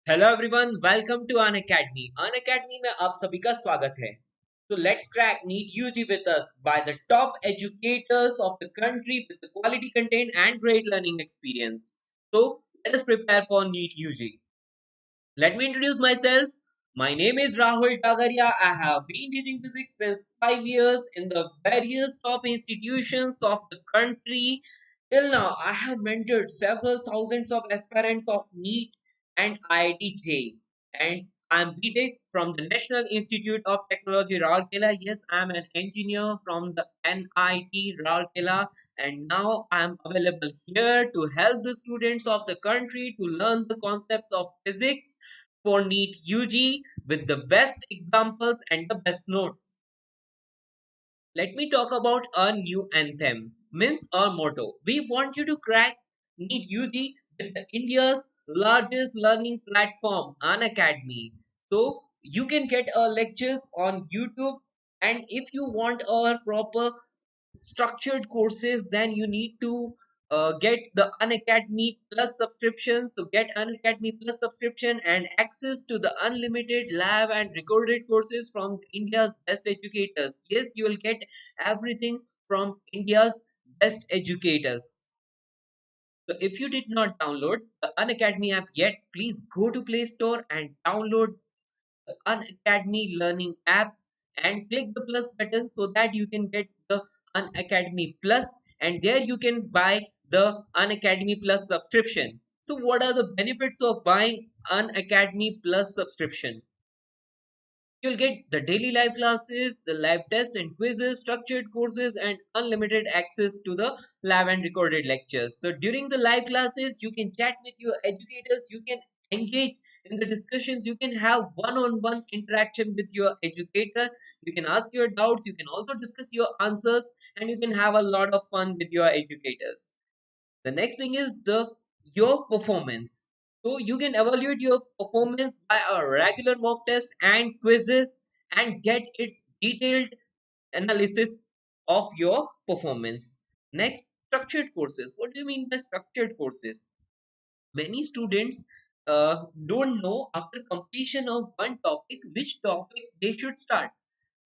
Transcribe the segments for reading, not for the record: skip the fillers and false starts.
Hello everyone, welcome to Unacademy में आप सभी का स्वागत है। So let's crack NEET UG with us by the top educators of the country with the quality content and great learning experience. So let us prepare for NEET UG. Let me introduce myself. My name is Rahul Tagaria. I have been teaching physics since 5 years in the various top institutions of the country. Till now, I have mentored several thousands of aspirants of NEET and IIT JEE. And I'm BTech from the National Institute of Technology Rourkela. Yes, I'm an engineer from the NIT Rourkela, and now I'm available here to help the students of the country to learn the concepts of physics for NEET UG with the best examples and the best notes. Let me talk about a new anthem, means our motto. We want you to crack NEET UG with the India's largest learning platform, An Academy. So you can get our lectures on YouTube, and if you want a proper structured courses, then you need to get the Unacademy Plus subscription. So get Unacademy Plus subscription and access to the unlimited lab and recorded courses from India's best educators. Yes, you will get everything from India's best educators. So if you did not download the Unacademy app yet, please go to Play Store and download Unacademy Learning app and click the plus button so that you can get the Unacademy Plus, and there you can buy the Unacademy Plus subscription. So what are the benefits of buying Unacademy Plus subscription? You'll get the daily live classes, the live tests and quizzes, structured courses, and unlimited access to the live and recorded lectures. So during the live classes, you can chat with your educators, you can engage in the discussions, you can have one-on-one interaction with your educator, you can ask your doubts, you can also discuss your answers, and you can have a lot of fun with your educators. The next thing is the your performance. So you can evaluate your performance by a regular mock test and quizzes and get its detailed analysis of your performance. Next, structured courses. What do you mean by structured courses? Many students don't know after completion of one topic which topic they should start.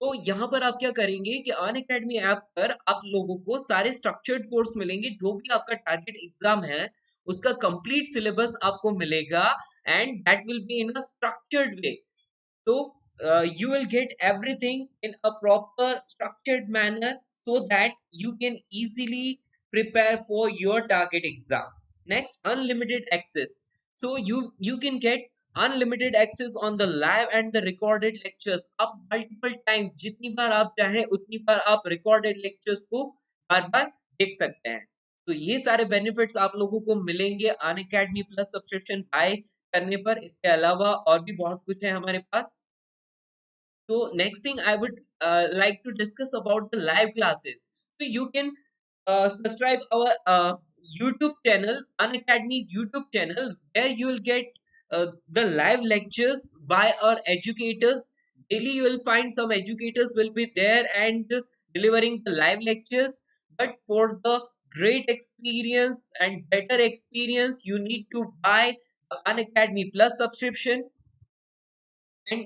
तो यहाँ पर आप क्या करेंगे कि अन academy app पर आप लोगों को सारे स्ट्रक्चर्ड कोर्स मिलेंगे, जो भी आपका टारगेट एग्जाम है उसका कंप्लीट सिलेबस आपको मिलेगा, and that will be in a structured way. So you will get everything in a proper structured manner so that you can easily prepare for your target exam. Next, unlimited access. So you can get unlimited access on the live and the recorded lectures up multiple times. जितनी बार आप चाहें उतनी बार आप recorded lectures को बार बार देख सकते हैं. तो ये सारे benefits आप लोगों को मिलेंगे अन अकेडमी प्लस सब्सक्रिप्शन बाय करने पर. इसके अलावा और भी बहुत कुछ है हमारे पास. So next thing I would like to discuss about the live classes. So you can subscribe our YouTube channel, Unacademy's YouTube channel, where you will get the live lectures by our educators. Daily you will find some educators will be there and delivering the live lectures. But for the great experience and better experience, you need to buy the Unacademy Plus subscription, and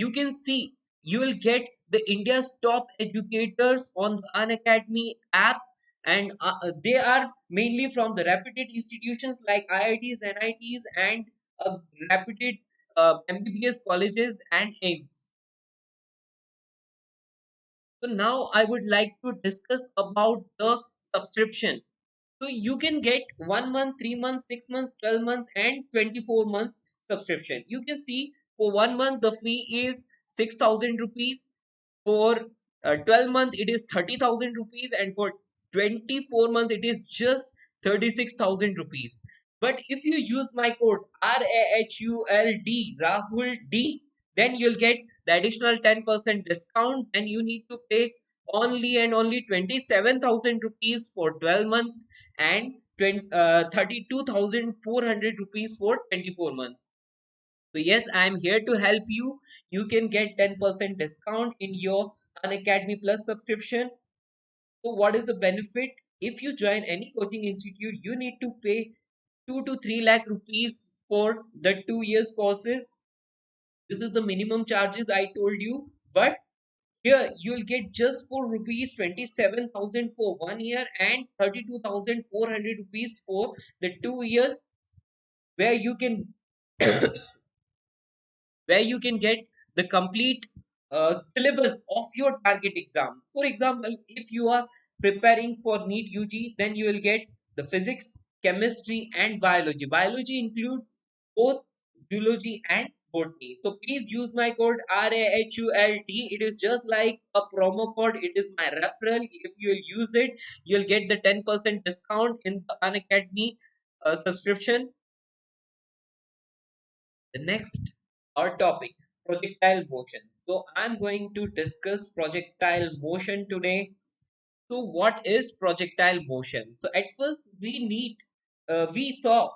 you can see you will get the India's top educators on the Unacademy app, and they are mainly from the reputed institutions like IITs, NITs, and reputed MBBS colleges and AIMS. So now I would like to discuss about the subscription. So you can get 1 month, 3 months, 6 months, 12 months, and 24 months subscription. You can see for 1 month the fee is 6,000 rupees. For 12 months it is 30,000 rupees, and for 24 months it is just 36,000 rupees. But if you use my code Rahul D, then you'll get the additional 10% discount, and you need to pay only and only 27,000 rupees for 12 months and 32,400 rupees for 24 months. So yes, I am here to help you. You can get 10% discount in your Unacademy Plus subscription. So what is the benefit? If you join any coaching institute, you need to pay 2 to 3 lakh rupees for the 2 years courses. This is the minimum charges I told you, but here you'll get just for rupees 27,000 for 1 year and 32,400 rupees for the 2 years, where you can where you can get the complete syllabus of your target exam. For example, if you are preparing for NEET UG, then you will get the physics, chemistry, and biology. Biology includes both zoology and botany. So please use my code RAHULT. It is just like a promo code. It is my referral. If you use it, you'll get the 10% discount in the Unacademy subscription. The next our topic, projectile motion. So I'm going to discuss projectile motion today. So what is projectile motion? So at first we saw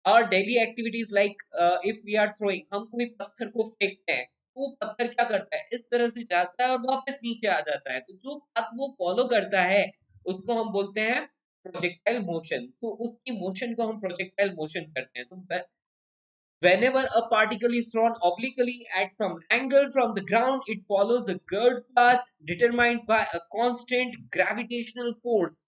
our daily activities like if we are throwing, हम कोई पत्थर को फेंकते हैं, तो वो पत्थर क्या करता है, इस तरह से जाता है और वापस नीचे आ जाता है, तो जो पथ वो फॉलो करता है उसको हम बोलते हैं प्रोजेक्टाइल मोशन. सो उसकी मोशन को हम प्रोजेक्टाइल मोशन करते हैं. तो whenever a particle is thrown obliquely at some angle from the ground, it follows a curved path determined by a constant gravitational force.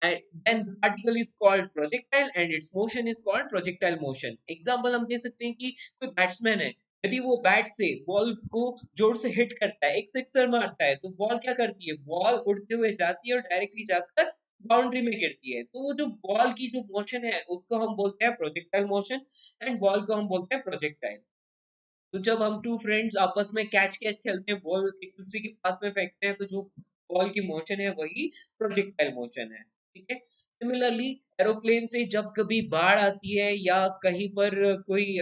And then the particle is called projectile and its motion is called projectile motion. Example हम दे सकते हैं कि कोई batsman है, यदि वो bat से ball को जोर से हिट करता है, एक सिक्सर मारता है, तो बॉल क्या करती है, बॉल उड़ते हुए जाती है और डायरेक्टली जाकर बाउंड्री में गिरती है. तो वो जो बॉल की जो मोशन है उसको हम बोलते हैं प्रोजेक्टाइल मोशन एंड बॉल को हम बोलते हैं प्रोजेक्टाइल. तो जब हम टू फ्रेंड्स आपस में कैच कैच खेलते हैं, बॉल एक दूसरे के पास में फेंकते हैं, तो जो बॉल की मोशन है वही प्रोजेक्टाइल मोशन है. ठीक है. सिमिलरली एरोप्लेन से जब कभी बाढ़ आती है या कहीं पर कोई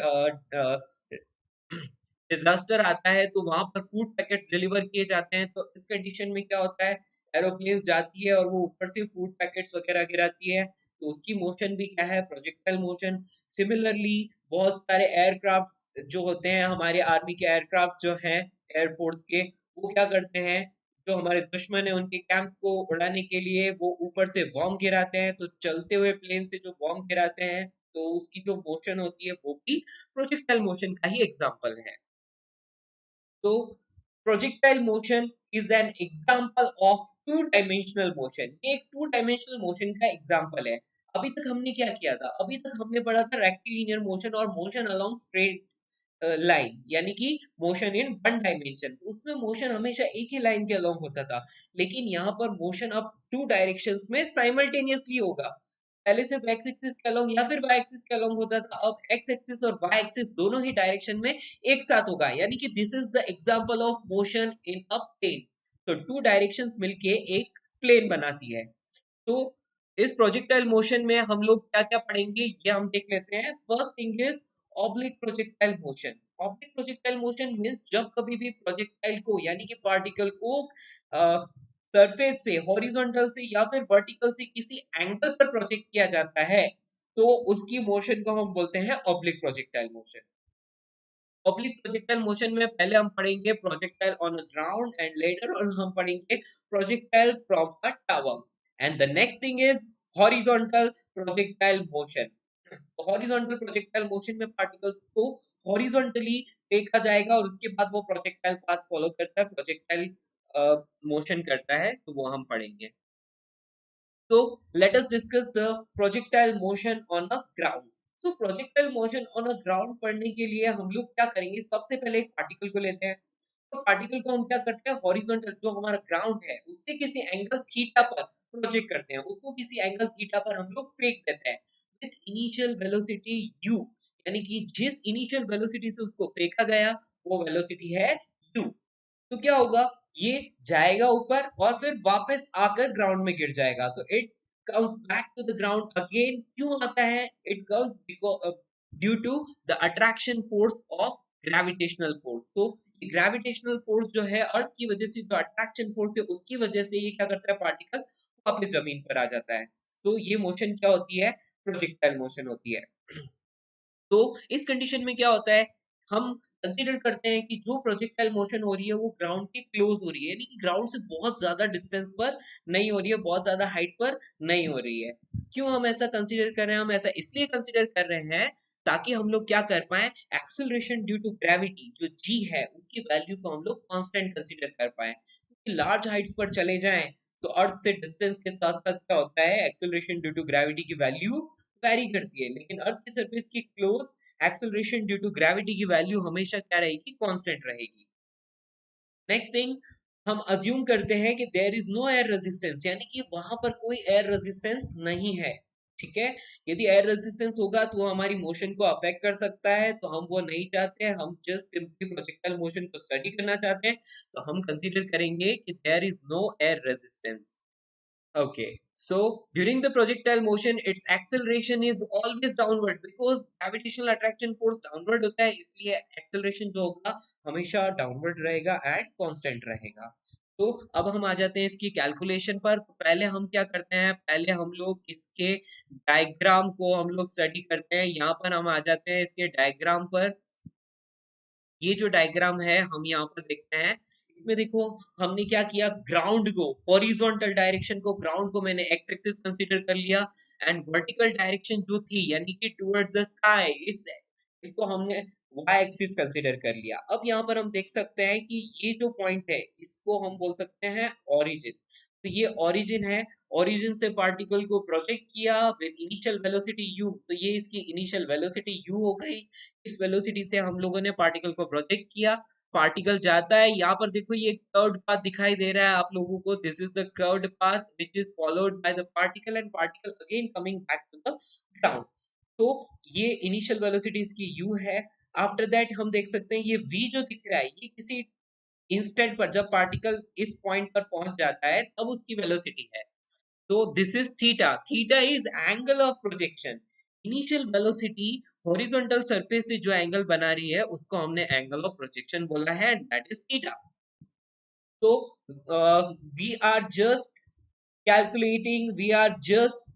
डिजास्टर आता है, तो वहां पर फूड पैकेट्स डिलीवर किए जाते हैं, तो इस कंडीशन में क्या होता है, एरोप्लेन जाती है और वो ऊपर से फूड पैकेट्स वगैरह गिराती है, तो उसकी मोशन भी क्या है, प्रोजेक्टाइल मोशन. सिमिलरली बहुत सारे एयरक्राफ्ट जो होते हैं, हमारे आर्मी के एयरक्राफ्ट जो हैं एयरफोर्स के, वो क्या करते हैं, जो हमारे दुश्मन है उनके कैंप्स को उड़ाने के लिए वो ऊपर से बॉम्ब गिराते हैं, तो चलते हुए प्लेन से जो बॉम्ब गिराते हैं, तो उसकी जो मोशन होती है वो भी प्रोजेक्टाइल मोशन का ही एग्जाम्पल है. So projectile motion is an example of two dimensional motion. ये एक टू डायमेंशनल मोशन का एग्जांपल है. अभी तक हमने क्या किया था, अभी तक हमने पढ़ा था रेक्टिलिनियर मोशन और मोशन अलोंग स्ट्रेट लाइन, यानी कि मोशन इन वन डायमेंशन. तो उसमें मोशन हमेशा एक ही लाइन के अलोंग होता था, लेकिन यहाँ पर मोशन अब टू डायरेक्शंस में साइमल्टेनियसली होगा. पहले सिर्फ एक्स एक्सिस के अलोंग या फिर वाई एक्सिस के अलोंग होता था, अब एक्स एक्सिस और वाई एक्सिस दोनों ही डायरेक्शन में एक साथ होगा, यानी कि this is the example of motion in a plane. तो टू डायरेक्शंस मिलके एक प्लेन बनाती है. तो इस प्रोजेक्टाइल मोशन में हम लोग क्या क्या पढ़ेंगे ये हम देख लेते हैं. First thing is oblique projectile motion. Oblique projectile motion means जब कभी भी प्रोजेक्टाइल को यानी कि पार्टिकल को सरफेस से, हॉरिजॉन्टल से या फिर वर्टिकल से किसी एंगल पर प्रोजेक्ट किया जाता है, तो उसकी मोशन को हम बोलते हैं oblique projectile motion. Oblique projectile motion में पहले हम पढ़ेंगे projectile on a ground and later और हम पढ़ेंगे projectile from a tower. And the next thing is horizontal projectile motion. Horizontal projectile motion में पार्टिकल्स को हॉरिजॉन्टली फेंका जाएगा और उसके बाद वो प्रोजेक्टाइल पाथ फॉलो करता है, प्रोजेक्टाइल मोशन करता है, तो वो हम पढ़ेंगे. So let us discuss the projectile motion on a ground. So projectile motion on a ground पढ़ने के लिए हम लोग क्या करेंगे, सबसे पहले एक पार्टिकल को लेते हैं. तो पार्टिकल को हम क्या करते हैं, हॉरिजॉन्टल जो हमारा ग्राउंड है उससे किसी एंगल थीटा पर प्रोजेक्ट करते हैं, उसको किसी एंगल थीटा पर हम लोग फेंक देते हैं विद इनिशियल वेलोसिटी u, यानी कि जिस इनिशियल वेलोसिटी से उसको फेंका गया वो वेलोसिटी है u. तो क्या होगा, ये जाएगा ऊपर और फिर वापस आकर ग्राउंड में गिर जाएगा. So it comes back to the ground again. क्यों आता है, it comes due to the attraction force of gravitational force. So gravitational force जो है अर्थ की वजह से, जो अट्रैक्शन फोर्स है उसकी वजह से ये क्या करता है, पार्टिकल वापस जमीन पर आ जाता है. सो ये मोशन क्या होती है, प्रोजेक्टाइल मोशन होती है. तो इस कंडीशन में क्या होता है, हम कंसीडर करते हैं कि जो प्रोजेक्टाइल मोशन हो रही है वो ग्राउंड के क्लोज हो रही है, यानी कि ग्राउंड से बहुत ज्यादा डिस्टेंस पर नहीं हो रही है, बहुत ज्यादा हाइट पर नहीं हो रही है। क्यों हम ऐसा कंसीडर कर रहे हैं? हम ऐसा इसलिए कंसीडर कर रहे हैं ताकि हम लोग क्या कर पाए, एक्सेलरेशन ड्यू टू ग्रेविटी जो जी है उसकी वैल्यू को हम लोग कांस्टेंट कंसीडर कर पाए। क्योंकि लार्ज हाइट्स पर चले जाएं तो अर्थ से डिस्टेंस के साथ साथ क्या होता है, एक्सेलरेशन ड्यू टू ग्रेविटी की वैल्यू वेरी करती है, लेकिन अर्थ की सरफेस की close acceleration due to gravity की वैल्यू हमेशा क्या रहेगी, कांस्टेंट रहेगी। नेक्स्ट थिंग, हम अज्यूम करते हैं कि there is no air resistance, यानी कि वहां पर कोई एयर रेजिस्टेंस नहीं है। ठीक है, यदि एयर रेजिस्टेंस होगा तो वो हमारी मोशन को अफेक्ट कर सकता है, तो हम वो नहीं चाहते हैं, हम जस्ट सिंपली प्रोजेक्टाइल मोशन को स्टडी करना चाहते हैं, तो हम कंसीडर करेंगे कि there is no air resistance. Okay, so during the projectile motion, its acceleration is always downward because gravitational attraction force downward होता है, इसलिए acceleration जो होगा हमेशा downward रहेगा and constant रहेगा। तो अब हम आ जाते हैं इसकी कैलकुलेशन पर। तो पहले हम क्या करते हैं, पहले हम लोग इसके डायग्राम को हम लोग स्टडी करते हैं। यहाँ पर हम आ जाते हैं इसके डायग्राम पर। ये जो डायग्राम है हम यहाँ पर देखते हैं, इसमें देखो हमने क्या किया, ग्राउंड को, हॉरिजॉन्टल डायरेक्शन को, ग्राउंड को मैंने एक्स एक्सिस कंसीडर कर लिया एंड वर्टिकल डायरेक्शन जो थी यानी कि टुवर्ड्स द स्काई, इसको हमने वाई एक्सिस कंसीडर कर लिया। अब यहाँ पर हम देख सकते हैं कि ये जो पॉइंट है इसको हम बोल सकते हैं ओरिजिन। तो ये ओरिजिन है, ओरिजिन से पार्टिकल को प्रोजेक्ट किया विद इनिशियल वेलोसिटी u, तो ये इसकी इनिशियल वेलोसिटी u हो गई। इस वेलोसिटी से हम लोगों ने पार्टिकल को प्रोजेक्ट किया, पार्टिकल जाता है। यहाँ पर देखो ये कर्व्ड पाथ दिखाई दे रहा है आप लोगों को, this is the curved path which is followed by the particle and particle again coming back to the ground. तो ये इनिशियल वेलोसिटी इसकी u है। आफ्टर दैट हम देख सकते हैं ये v जो दिख रहा है ये किसी इंस्टेंट पर, जब पार्टिकल इस पॉइंट पर पहुंच जाता है तब उसकी वेलोसिटी है। तो this is theta, theta is angle of projection. Initial velocity horizontal surface से जो एंगल बना रही है उसको हमने एंगल ऑफ प्रोजेक्शन बोला है एंड दैट इज थीटा। तो we are just calculating, we are just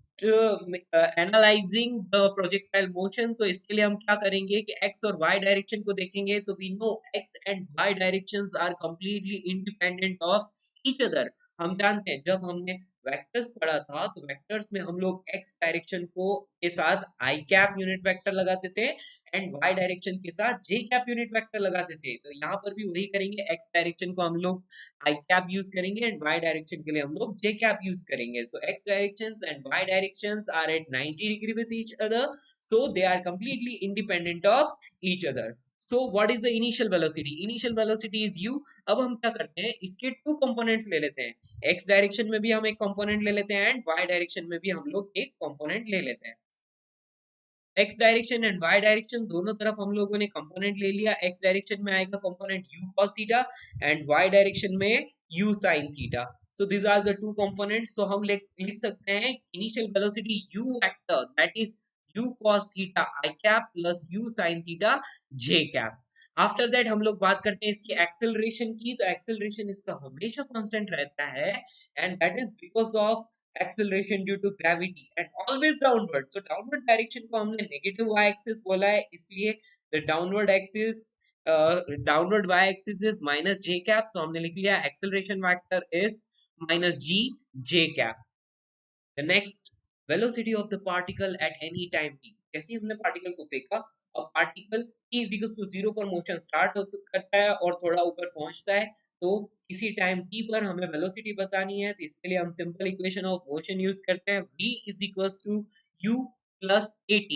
analyzing the projectile motion। तो इसके लिए हम क्या करेंगे कि x और y डायरेक्शन को देखेंगे। तो we know x and y directions are completely independent of each other। हम जानते हैं जब हमने वेक्टर्स पढ़ा था तो वेक्टर्स में हम लोग x डायरेक्शन को के साथ i कैप यूनिट वेक्टर लगाते थे एंड y डायरेक्शन के साथ j कैप यूनिट वेक्टर लगाते थे। तो यहाँ पर भी वही करेंगे, x डायरेक्शन को हम लोग I cap यूज करेंगे एंड y डायरेक्शन के लिए हम लोग j cap यूज करेंगे। So x directions and y directions are at 90 degree with each other, so they are completely independent of each other। So what is the initial velocity? Initial velocity is u। अब हम क्या करते हैं, इसके two components ले लेते हैं, x direction में भी हम एक कंपोनेंट ले लेते हैं एंड y डायरेक्शन में भी हम लोग एक कंपोनेंट ले लेते हैं। x direction and y direction दोनों तरफ हम लोगों ने कंपोनेंट ले लिया। x डायरेक्शन में आएगा component u cos theta and y direction में u sin theta. So this are the two components. So हम लिख सकते हैं initial velocity u vector that is u cos theta i cap plus u sin theta j cap. After that हम लोग बात करते हैं इसकी एक्सेलरेशन की। तो एक्सेलरेशन इसका हमेशा कांस्टेंट रहता है and that is because of acceleration due to gravity and always downward। So downward direction को हमने negative y axis बोला है, इसलिए the downward axis downward y axis is minus j cap। So हमने लिख लिया acceleration vector is minus g j cap। The next, velocity of the particle at any time t। जैसे ही हमने particle को फेंका, अब particle t is equals to 0 पर motion start करता है और थोड़ा ऊपर पहुंचता है। तो किसी टाइम t पर हमें वेलोसिटी बतानी है, तो इसके लिए हम simple equation of motion use करते हैं, v is equals to u plus at।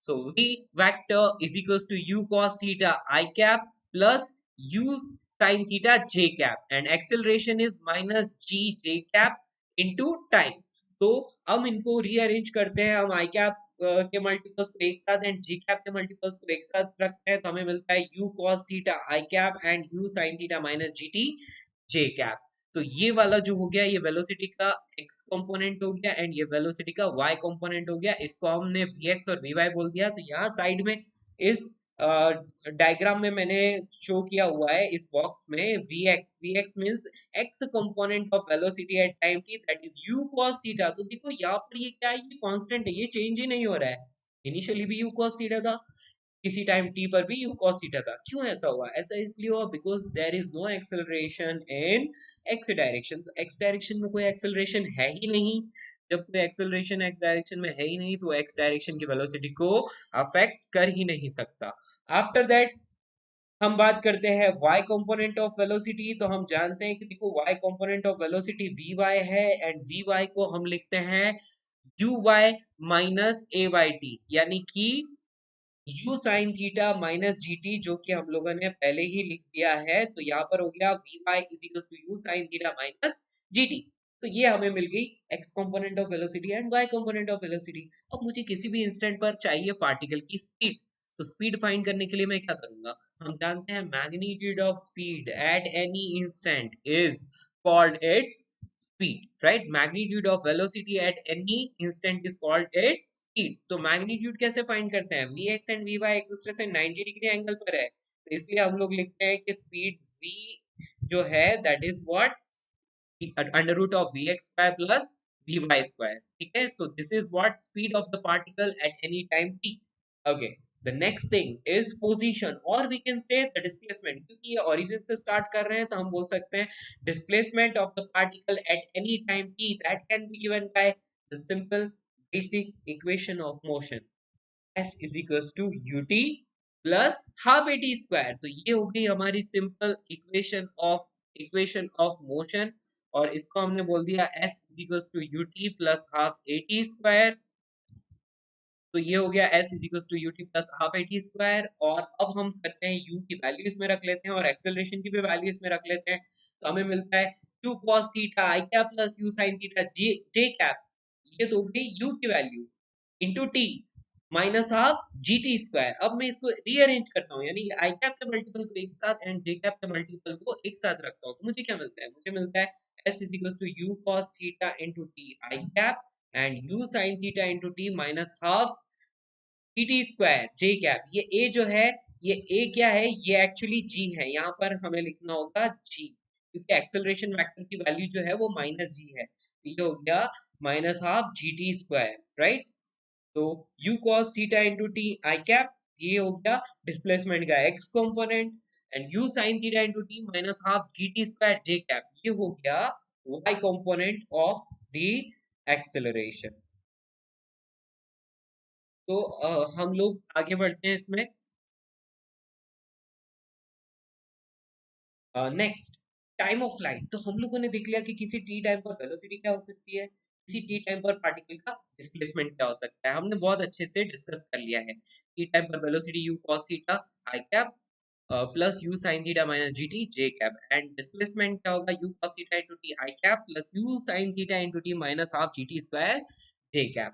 So v vector is equals to u cos theta I cap plus u sin theta j cap and acceleration is minus g j cap into time। तो हम इनको rearrange करते हैं, हम आई cap के multiples को एक साथ एंड जी कैप के मल्टीपल्स को एक साथ रखते हैं, तो हमें मिलता है u cos theta i cap and u sin theta minus g t j cap. तो ये वाला जो हो गया ये वेलोसिटी का x कंपोनेंट हो गया एंड ये वेलोसिटी का y कंपोनेंट हो गया। इसको हमने vx और vy बोल दिया। तो यहाँ साइड में इस डायग्राम में मैंने शो किया हुआ है इस बॉक्स में vx, vx means x component of velocity at time t that is u cos theta. तो देखो यहाँ पर ये क्या है, ये कांस्टेंट है, ये चेंज ही नहीं हो रहा है। इनिशियली भी u cos थीटा था, किसी टाइम टी पर भी u cos थीटा था। क्यों ऐसा हुआ? ऐसा इसलिए हुआ because there is no acceleration in x direction. तो एक्स डायरेक्शन में कोई एक्सेलरेशन है ही नहीं। जब कोई एक्सेलरेशन एक्स डायरेक्शन में है ही नहीं तो एक्स डायरेक्शन की वेलोसिटी को अफेक्ट कर ही नहीं सकता। आफ्टर दैट हम बात करते हैं y कंपोनेंट ऑफ वेलोसिटी। तो हम जानते हैं कि देखो y component of velocity vy है एंड vy को हम लिखते हैं uy minus a by T, यानी कि u sine theta minus g T, जो कि हम लोगों ने पहले ही लिख दिया है। तो यहाँ पर हो गया vy is equal to u sine theta minus g t. तो ये हमें मिल गई x component of velocity and y component of velocity. अब मुझे किसी भी इंस्टेंट पर चाहिए पार्टिकल की स्पीड। तो स्पीड फाइंड करने के लिए मैं क्या करूंगा? हम जानते हैं magnitude of speed at any instant is called its speed, right? Magnitude of velocity at any instant is called its speed. तो magnitude कैसे find करते हैं? Vx and Vy एक दूसरे से 90 डिग्री एंगल पर है, तो इसलिए हम लोग लिखते हैं कि speed v जो है that is what under root of vx square plus vy square. ठीक है, so this is what speed of the particle at any time t. Okay, the next thing is position or we can say the displacement, क्योंकि ये origin से start कर रहे हैं तो हम बोल सकते हैं displacement of the particle at any time t that can be given by the simple basic equation of motion s is equals to ut plus half at square. तो ये हो गई हमारी सिंपल इक्वेशन ऑफ मोशन और इसको हमने बोल दिया s is equals to ut plus half at square. तो ये हो गया s is equals to ut plus half at square। और अब हम करते हैं u की वैल्यू इसमें रख लेते हैं और एक्सेलरेशन की भी वैल्यू इसमें रख लेते हैं। तो हमें मिलता है q cos theta i cap plus u sin theta j cap. ये तो हो गई u की value into T minus half G T square. अब मैं इसको रीअरेंज करता हूँ, यानी आई कैप के मल्टीपल को एक साथ एंड जे कैप के मल्टीपल को एक साथ रखता हूँ। तो मुझे क्या मिलता है? मुझे मिलता है s is equal to u cos theta into t i cap and u sine theta into T minus half t t square j cap. ये ए जो है, ये ए क्या है? ये एक्चुअली जी है। यहाँ पर हमें लिखना होगा जी, क्योंकि एक्सेलरेशन वेक्टर की वैल्यू जो है वो माइनस जी है। तो ये हो गया minus half G T square, right? तो u cos theta into t i cap, ये हो गया डिस्प्लेसमेंट का x component and u sin theta into T minus half G T square j cap, ये हो गया y component of the acceleration. तो हम लोग आगे बढ़ते हैं इसमें। Next, time of flight. तो हम लोगों ने देख लिया कि किसी टी टाइम पर वेलोसिटी क्या हो सकती है, किसी टी टाइम पर पार्टिकल का डिस्प्लेसमेंट क्या हो सकता है, हमने बहुत अच्छे से डिस्कस कर लिया है। टी टाइम पर velocity u cos theta i cap plus u sin theta minus g t j cap and displacement क्या होगा? u cos theta into t i cap plus u sin theta into T minus half G T square j cap.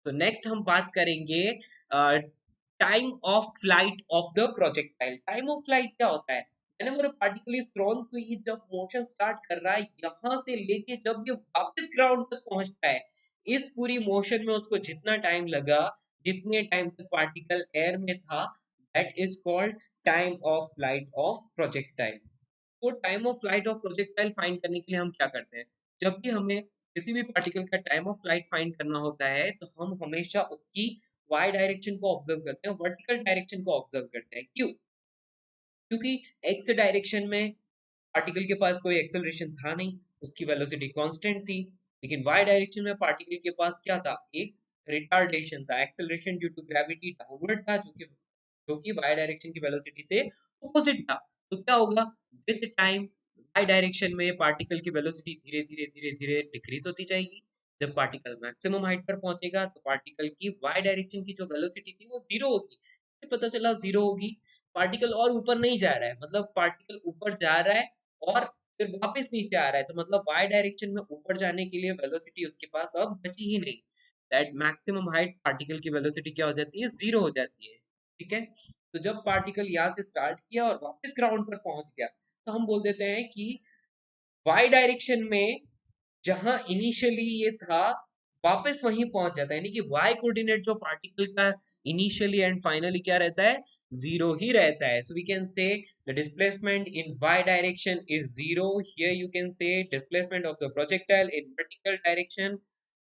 तो next हम बात करेंगे time of flight of the projectile. Time of flight क्या होता है? whenever a particle is thrown, so ये जब motion start कर रहा है यहाँ से लेके जब ये वापस ग्राउंड तक पहुंचता है, इस पूरी मोशन में उसको जितना टाइम लगा, जितने टाइम तक पार्टिकल एयर में था, that is called time of flight of projectile. तो time of flight of projectile find करने के लिए हम क्या करते हैं? जब भी हमें किसी भी पार्टिकल का टाइम ऑफ फ्लाइट फाइंड करना होता है तो हम हमेशा उसकी वाई डायरेक्शन को ऑब्जर्व करते हैं, वर्टिकल डायरेक्शन को ऑब्जर्व करते हैं। क्यों? क्योंकि एक्स डायरेक्शन में पार्टिकल के पास कोई एक्सेलरेशन था नहीं, उसकी वेलोसिटी कांस्टेंट थी। लेकिन वाई डायरेक्शन में पार्टिकल के पास क्या था? एक रिटार्डेशन था, acceleration due to gravity downward था, जो कि वाई डायरेक्शन की वेलोसिटी से ऑपोजिट था। तो क्या होगा? विद टाइम वाई डायरेक्शन में पार्टिकल की वेलोसिटी धीरे धीरे धीरे धीरे डिक्रीज होती जाएगी। जब पार्टिकल मैक्सिमम हाइट पर पहुंचेगा तो पार्टिकल की वाई डायरेक्शन की जो वेलोसिटी थी वो जीरो होगी। पता चला जीरो होगी, पार्टिकल और ऊपर नहीं जा रहा है, मतलब पार्टिकल ऊपर जा रहा है और फिर वापस नीचे आ रहा है, तो मतलब वाई डायरेक्शन में ऊपर जाने के लिए वेलोसिटी उसके पास अब बची ही नहीं। दैट मैक्सिमम हाइट पार्टिकल की वेलोसिटी क्या हो जाती है? जीरो हो जाती है। ठीक है, तो जब पार्टिकल यहाँ से स्टार्ट किया और वापस ग्राउंड पर पहुंच गया तो हम बोल देते हैं कि वाई डायरेक्शन में जहां इनिशियली ये था वापस वहीं पहुंच जाता है, यानी कि y कोऑर्डिनेट जो पार्टिकल का इनिशियली एंड फाइनली क्या रहता है? जीरो ही रहता है। So we can say the displacement in y direction is zero. Here you can say displacement of the projectile in vertical direction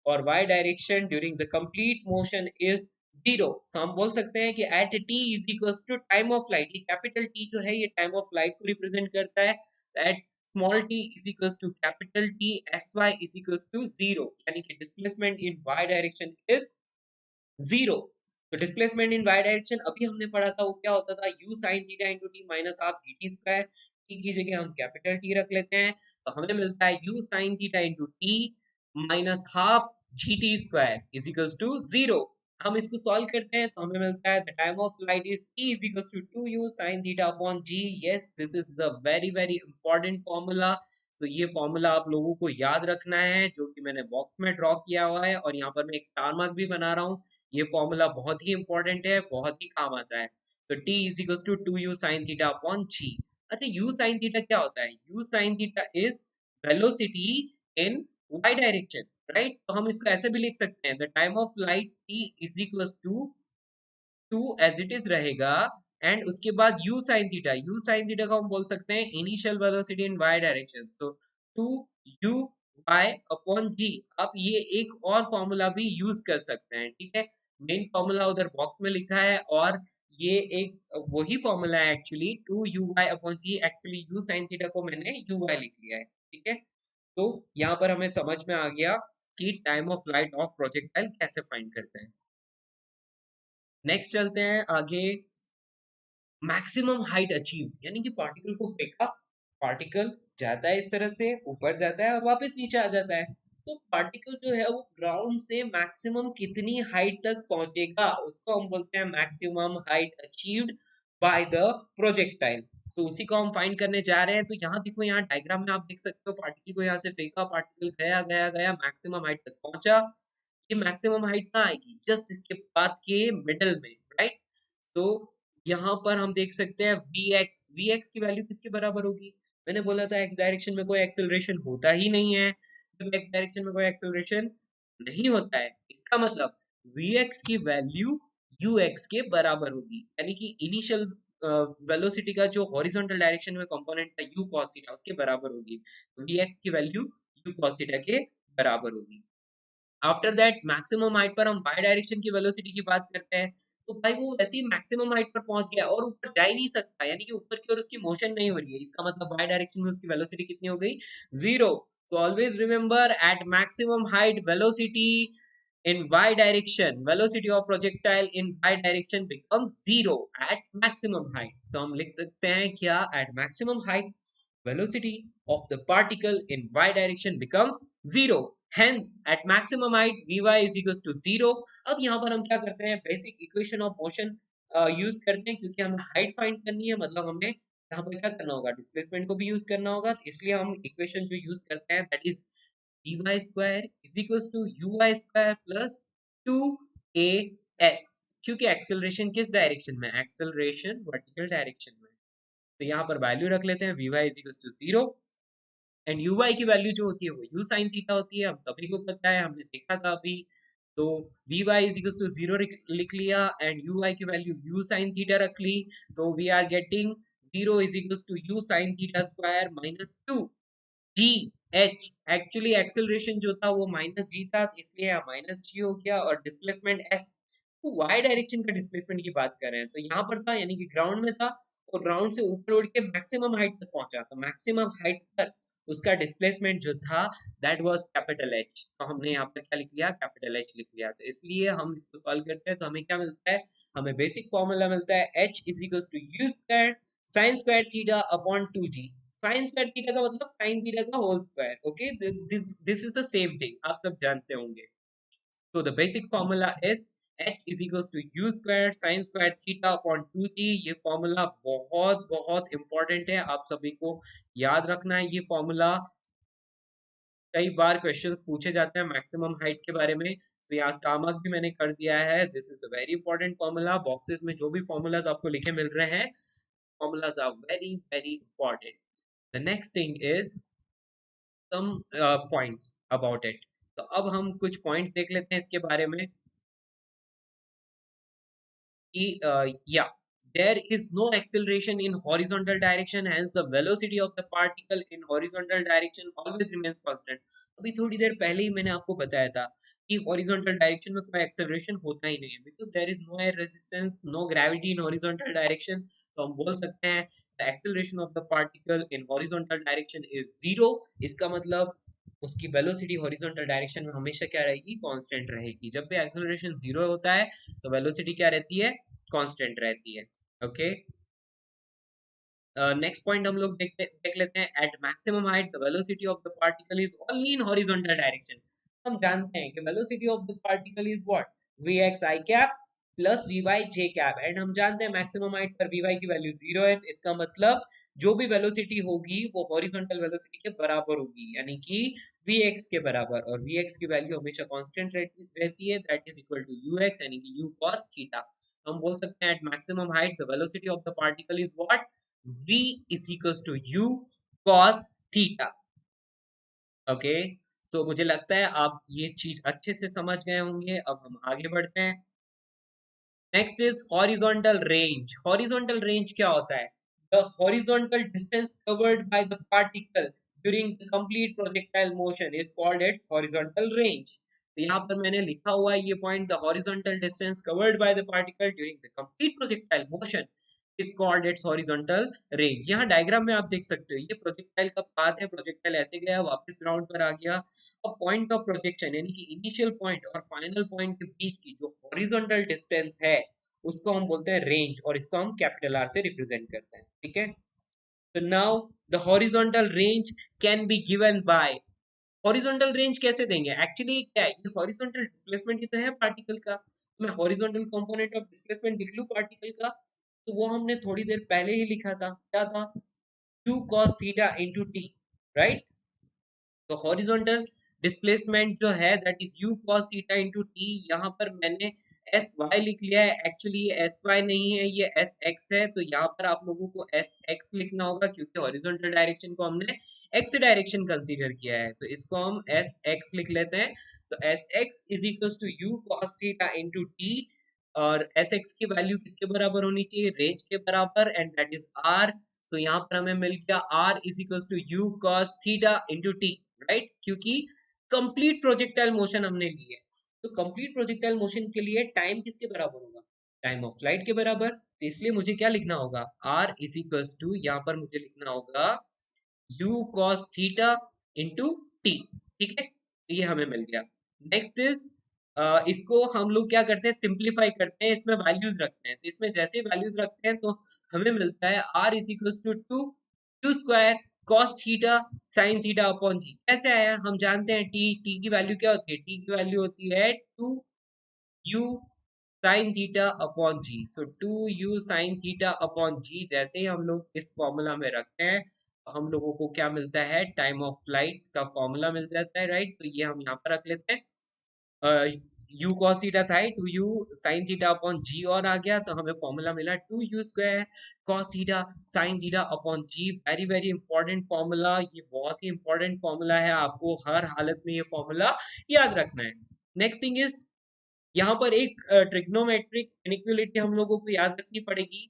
और y direction during the complete motion is zero. So हम बोल सकते हैं कि at T is equals to time of flight, ये capital T जो है ये टाइम ऑफ फ्लाइट को रिप्रेजेंट करता है। At small t is equals to capital t, s y is equals to zero, यानी कि displacement in y direction is zero. तो डिस्प्लेसमेंट इन वाई डायरेक्शन अभी हमने पढ़ा था वो क्या होता था, u sine theta into T minus half G T square. T की जगह हम कैपिटल टी रख लेते हैं, तो हमें मिलता है U sine theta into T minus half G T square is equals to zero. हम इसको सॉल्व करते हैं तो हमें मिलता है the time of flight is T is equals to 2u sin theta upon G. Yes, this is the very very important formula. So ये formula आप लोगों को याद रखना है, जो कि मैंने बॉक्स में ड्रॉ किया हुआ है और यहाँ पर मैं एक स्टार मार्क भी बना रहा हूँ। ये फॉर्मूला बहुत ही इंपॉर्टेंट है, बहुत ही काम आता है। तो t is equal to 2u sin theta upon g। अच्छा, u sin थीटा क्या होता है? u sin theta is velocity in y direction, right? तो हम इसको ऐसे भी लिख सकते हैं, the time of flight t is equal to 2 as it is रहेगा, एंड उसके बाद u sin थीटा को हम बोल सकते हैं initial velocity in y direction. So 2 u y upon g। अब ये एक और फॉर्मूला भी यूज कर सकते हैं, ठीक है? मेन फॉर्मूला उधर बॉक्स में लिखा है और ये एक वही फॉर्मूला है actually, 2 u y upon g। Actually u sin theta को मैंने u y लिख लिया है, ठीक है? तो यहाँ पर हमें समझ में आ गया कि time of flight of projectile कैसे फाइंड करते हैं। नेक्स्ट चलते हैं आगे। मैक्सिमम हाइट अचीव, यानी कि पार्टिकल को फेंका, पार्टिकल जाता है इस तरह से, ऊपर जाता है और वापस नीचे आ जाता है। तो पार्टिकल जो है वो ग्राउंड से मैक्सिमम कितनी हाइट तक पहुंचेगा उसको हम बोलते हैं maximum height achieved by the projectile. So उसी को हम फाइंड करने जा रहे हैं। तो यहाँ देखो, यहाँ डायग्राम में आप देख सकते हो, पार्टिकल को यहाँ से फेंका, पार्टिकल गया गया गया मैक्सिमम हाइट तक पहुंचा। ये मैक्सिमम हाइट कहाँ आएगी? जस्ट इसके पाथ के मिडल में, राइट? सो यहाँ पर हम देख सकते हैं Vx की वैल्यू किसके बराबर होगी? मैंने बोला था x डायरेक्शन में कोई एक्सेलरेशन होता ही नहीं है। जब x डायरेक्शन में कोई एक्सेलरेशन नहीं होता है, इसका मतलब Vx की वैल्यू ux के बराबर होगी, यानी कि इनिशियल वेलोसिटी का जो हॉरिजॉन्टल डायरेक्शन में कंपोनेंट था u cos थीटा, उसके बराबर होगी। Vx की वैल्यू u cos थीटा के बराबर होगी। आफ्टर दैट मैक्सिमम हाइट पर हम बाई डायरेक्शन की वेलोसिटी की बात करते हैं। तो भाई वो वैसे ही मैक्सिमम हाइट पर पहुंच गया और ऊपर जा ही नहीं सकता, यानी कि ऊपर की ओर उसकी मोशन नहीं हो रही है। इसका मतलब बाई डायरेक्शन में उसकी वेलोसिटी कितनी हो गई? Zero. So always remember, at maximum height velocity in y direction, velocity of projectile in y direction becomes zero at maximum height. So हम लिख सकते हैं क्या? At maximum height velocity of the particle in y direction becomes zero. Hence at maximum height vy is equals to zero. अब यहाँ पर हम क्या करते हैं? Basic equation of motion use करते हैं, क्योंकि हमें हाइट फाइंड करनी है, मतलब हमें यहाँ पर क्या करना होगा? डिस्प्लेसमेंट को भी यूज करना होगा। तो इसलिए हम इक्वेशन जो यूज करते हैं that is dy square is equals to uy square plus 2as, क्योंकि एक्सेलरेशन किस डायरेक्शन में? एक्सेलरेशन वर्टिकल डायरेक्शन में। तो यहाँ पर वैल्यू रख लेते हैं vy is equals to 0, and uy की वैल्यू जो होती है वो u sin थीटा होती है, हम सभी को पता है, हमने देखा था अभी। तो vy is equals to 0 लिख लिया एंड uy की वैल्यू u sin थीटा रख ली। तो we are getting 0 is equals to u sin theta square minus 2 g h. Actually acceleration जो था वो माइनस जी था, तो इसलिए यहाँ माइनस जी हो गया, और डिस्प्लेसमेंट एस। तो वाई डायरेक्शन का डिस्प्लेसमेंट की बात कर रहे हैं, तो यहाँ पर था, यानी कि ग्राउंड में था और ग्राउंड से ऊपर उड़ के मैक्सिमम हाइट तक पहुंचा। तो मैक्सिमम हाइट पर उसका डिस्प्लेसमेंट जो था दैट वाज कैपिटल एच। तो हमने यहाँ पर क्या लिख लिया? कैपिटल एच लिख लिया। तो इसलिए हम इसको सॉल्व करते हैं तो हमें क्या मिलता है? हमें बेसिक फॉर्मूला मिलता है h is equal to you square sine square theta upon 2g। Sine square theta का मतलब साइन थीटा का whole square. Okay, this is the same thing, आप सब जानते होंगे। So the basic formula is h is equals to u square sin square theta upon 2g। ये formula बहुत बहुत इंपॉर्टेंट है, आप सभी को याद रखना है ये फॉर्मूला। कई बार क्वेश्चंस पूछे जाते हैं मैक्सिमम हाइट के बारे में। सो यहाँ स्टार मार्क भी मैंने कर दिया है। This is the very important formula. Boxes में जो भी फॉर्मूलाज आपको लिखे मिल रहे हैं, formulas are very very important. The next thing is some points about it. तो अब हम कुछ पॉइंट्स देख लेते हैं इसके बारे में कि yeah, there is no acceleration in horizontal direction, hence the velocity of the particle in horizontal direction always remains constant। अभी थोड़ी देर पहले ही मैंने आपको बताया था कि हॉरिजॉन्टल डायरेक्शन में कोई एक्सेलरेशन होता ही नहीं है, because there is no air resistance, no gravity in horizontal direction. तो हम बोल सकते हैं the acceleration of the particle in horizontal direction is zero. इसका मतलब उसकी वेलोसिटी हॉरिजॉन्टल डायरेक्शन में हमेशा क्या रहेगी, कांस्टेंट रहेगी। जब भी एक्सेलरेशन जीरो होता है तो वेलोसिटी क्या रहती है, कांस्टेंट रहती है। ओके, नेक्स्ट पॉइंट हम लोग देख लेते हैं। At maximum height the velocity of the particle is only in horizontal direction. हम जानते हैं कि velocity of the particle is what, vx i cap plus vy j cap, and हम जानते हैं मैक्सिमम हाइट पर vy की वैल्यू जीरो है। इसका मतलब जो भी वेलोसिटी होगी वो हॉरिजॉन्टल वेलोसिटी के बराबर होगी, यानी कि vx के बराबर, और vx की वैल्यू हमेशा कांस्टेंट रहती है, that is equal to ux यानी कि u cos थीटा। हम बोल सकते हैं at maximum height the velocity of the particle is what, v is equals to u cos theta। Okay, तो मुझे लगता है आप ये चीज अच्छे से समझ गए होंगे। अब हम आगे बढ़ते हैं। Next is horizontal range. Horizontal range क्या होता है, the horizontal distance covered by the particle during the complete projectile motion is called its horizontal range. तो यहाँ पर मैंने लिखा हुआ है ये point, the horizontal distance covered by the particle during the complete projectile motion is called its horizontal range. यहाँ diagram में आप देख सकते हो, ये प्रोजेक्टाइल का पाथ है, प्रोजेक्टाइल ऐसे गया वापस ग्राउंड पर आ गया। अब पॉइंट ऑफ प्रोजेक्शन यानी कि इनिशियल पॉइंट और फाइनल पॉइंट के बीच की जो हॉरिजॉन्टल डिस्टेंस है उसको हम बोलते हैं रेंज, और इसको हम कैपिटल आर से रिप्रेजेंट करते हैं। ठीक है, तो now the horizontal range can be given by, horizontal range कैसे देंगे, एक्चुअली क्या है, ये हॉरिजॉन्टल डिस्प्लेसमेंट ही तो है पार्टिकल का। मैं हॉरिजॉन्टल कंपोनेंट ऑफ डिस्प्लेसमेंट लिख लूं पार्टिकल का, तो वो हमने थोड़ी देर पहले ही लिखा था, क्या था, q cos theta into t, right. तो हॉरिजॉन्टल डिस्प्लेसमेंट जो है that is u cos theta into t। यहाँ पर मैंने एस वाई लिख लिया है, एक्चुअली ये एस वाई नहीं है, ये एस एक्स है। तो यहाँ पर आप लोगों को एस एक्स लिखना होगा क्योंकि हॉरिजॉन्टल डायरेक्शन को हमने एक्स डायरेक्शन कंसीडर किया है, तो इसको हम एस एक्स लिख लेते हैं। तो s x is equal to u cos theta into t, और एस एक्स की वैल्यू किसके बराबर होनी चाहिए, रेंज के बराबर, and that is r. So यहाँ पर हमें मिल गया r is equal to u cos theta into t, right, क्योंकि कंप्लीट प्रोजेक्टाइल मोशन हमने ली है। तो कंप्लीट प्रोजेक्टाइल मोशन के लिए टाइम किसके बराबर होगा, टाइम ऑफ फ्लाइट के बराबर। तो इसलिए मुझे क्या लिखना होगा, r इज इक्वल टू, यहाँ पर मुझे लिखना होगा u cos theta into T. ठीक है, तो ये हमें मिल गया। नेक्स्ट इज इसको हम लोग क्या करते हैं, सिंप्लीफाई करते हैं, इसमें वैल्यूज रखते हैं। तो इसमें जैसे ही वैल्यूज रखते हैं तो हमें मिलता है r is equal to two you square cos theta sin theta upon G. कैसे आया, हम जानते हैं t की वैल्यू क्या होती है, t की वैल्यू होती है 2u sin theta upon G. सो 2u sin थीटा अपॉन जी जैसे ही हम लोग इस फॉर्मूला में रखते हैं तो हम लोगों को क्या मिलता है, टाइम ऑफ फ्लाइट का फॉर्मूला मिल जाता है, राइट। तो ये हम यहाँ पर रख लेते हैं, u cos थीटा था 2u sin थीटा अपॉन जी, और आ गया तो हमें फॉर्मूला मिला 2u square cos theta sin theta upon G. Very very important formula, ये बहुत ही इंपॉर्टेंट फॉर्मूला है, आपको हर हालत में ये फॉर्मूला याद रखना है। नेक्स्ट थिंग इज, यहाँ पर एक ट्रिग्नोमेट्रिक इनइक्वालिटी हम लोगों को याद रखनी पड़ेगी।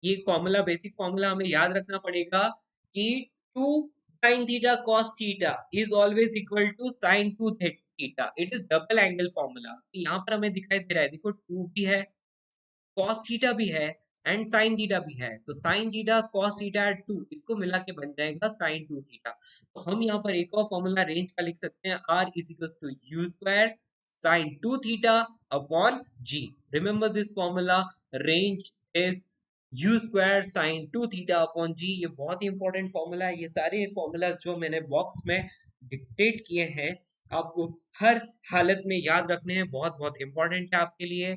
ये फॉर्मूला, बेसिक फॉर्मूला हमें याद रखना पड़ेगा कि 2 sin theta cos theta is always equal to sin 2 theta. It is double angle formula. तो यहाँ पर हमें दिखाई दे रहा है, देखो 2 भी है, cos थीटा भी है, एंड sin थीटा भी है। तो sin थीटा cos थीटा 2 इसको मिला के बन जाएगा sin 2 थीटा। तो हम यहाँ पर एक और फॉर्मूला रेंज का लिख सकते हैं, r is equal to you square sin 2 theta upon g। Remember this formula, range is U square sine 2 theta upon G. ये बहुत ही इंपॉर्टेंट फॉर्मूला है। ये सारे फॉर्मूला जो मैंने बॉक्स में डिक्टेट किए हैं आपको हर हालत में याद रखने हैं, बहुत बहुत इंपॉर्टेंट है आपके लिए।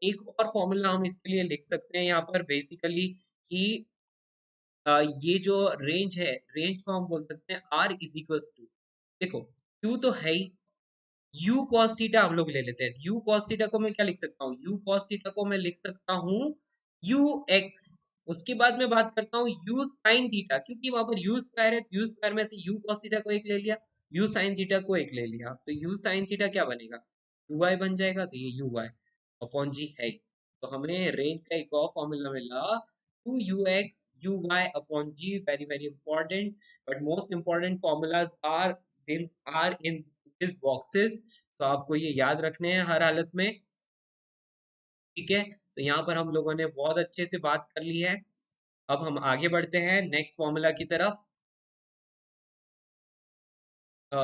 एक और फॉर्मूला हम इसके लिए लिख सकते हैं यहाँ पर बेसिकली कि ये जो रेंज है, रेंज को हम बोल सकते हैं r इज इक्वल टू, देखो q तो है ही, u cos थीटा हम लोग ले लेते हैं। u cos थीटा को मैं क्या लिख सकता हूँ, u cos थीटा को मैं लिख सकता हूँ ux। उसके बाद मैं बात करता हूँ u sin थीटा, क्योंकि वहां पर u स्क्वायर है, u स्क्वायर में से u cos थीटा को एक ले लिया, u sin थीटा को एक ले लिया, तो u sin थीटा क्या बनेगा, ui बन जाएगा। तो ये ui अपॉन जी है। तो हमें रेंज का एक और फॉर्मूला मिला 2ux uy upon g, very very important, but most important formulas are in these boxes, तो आपको ये याद रखने हैं हर हालत में, ठीक है। तो यहाँ पर हम लोगों ने बहुत अच्छे से बात कर ली है। अब हम आगे बढ़ते हैं नेक्स्ट फॉर्मूला की तरफ।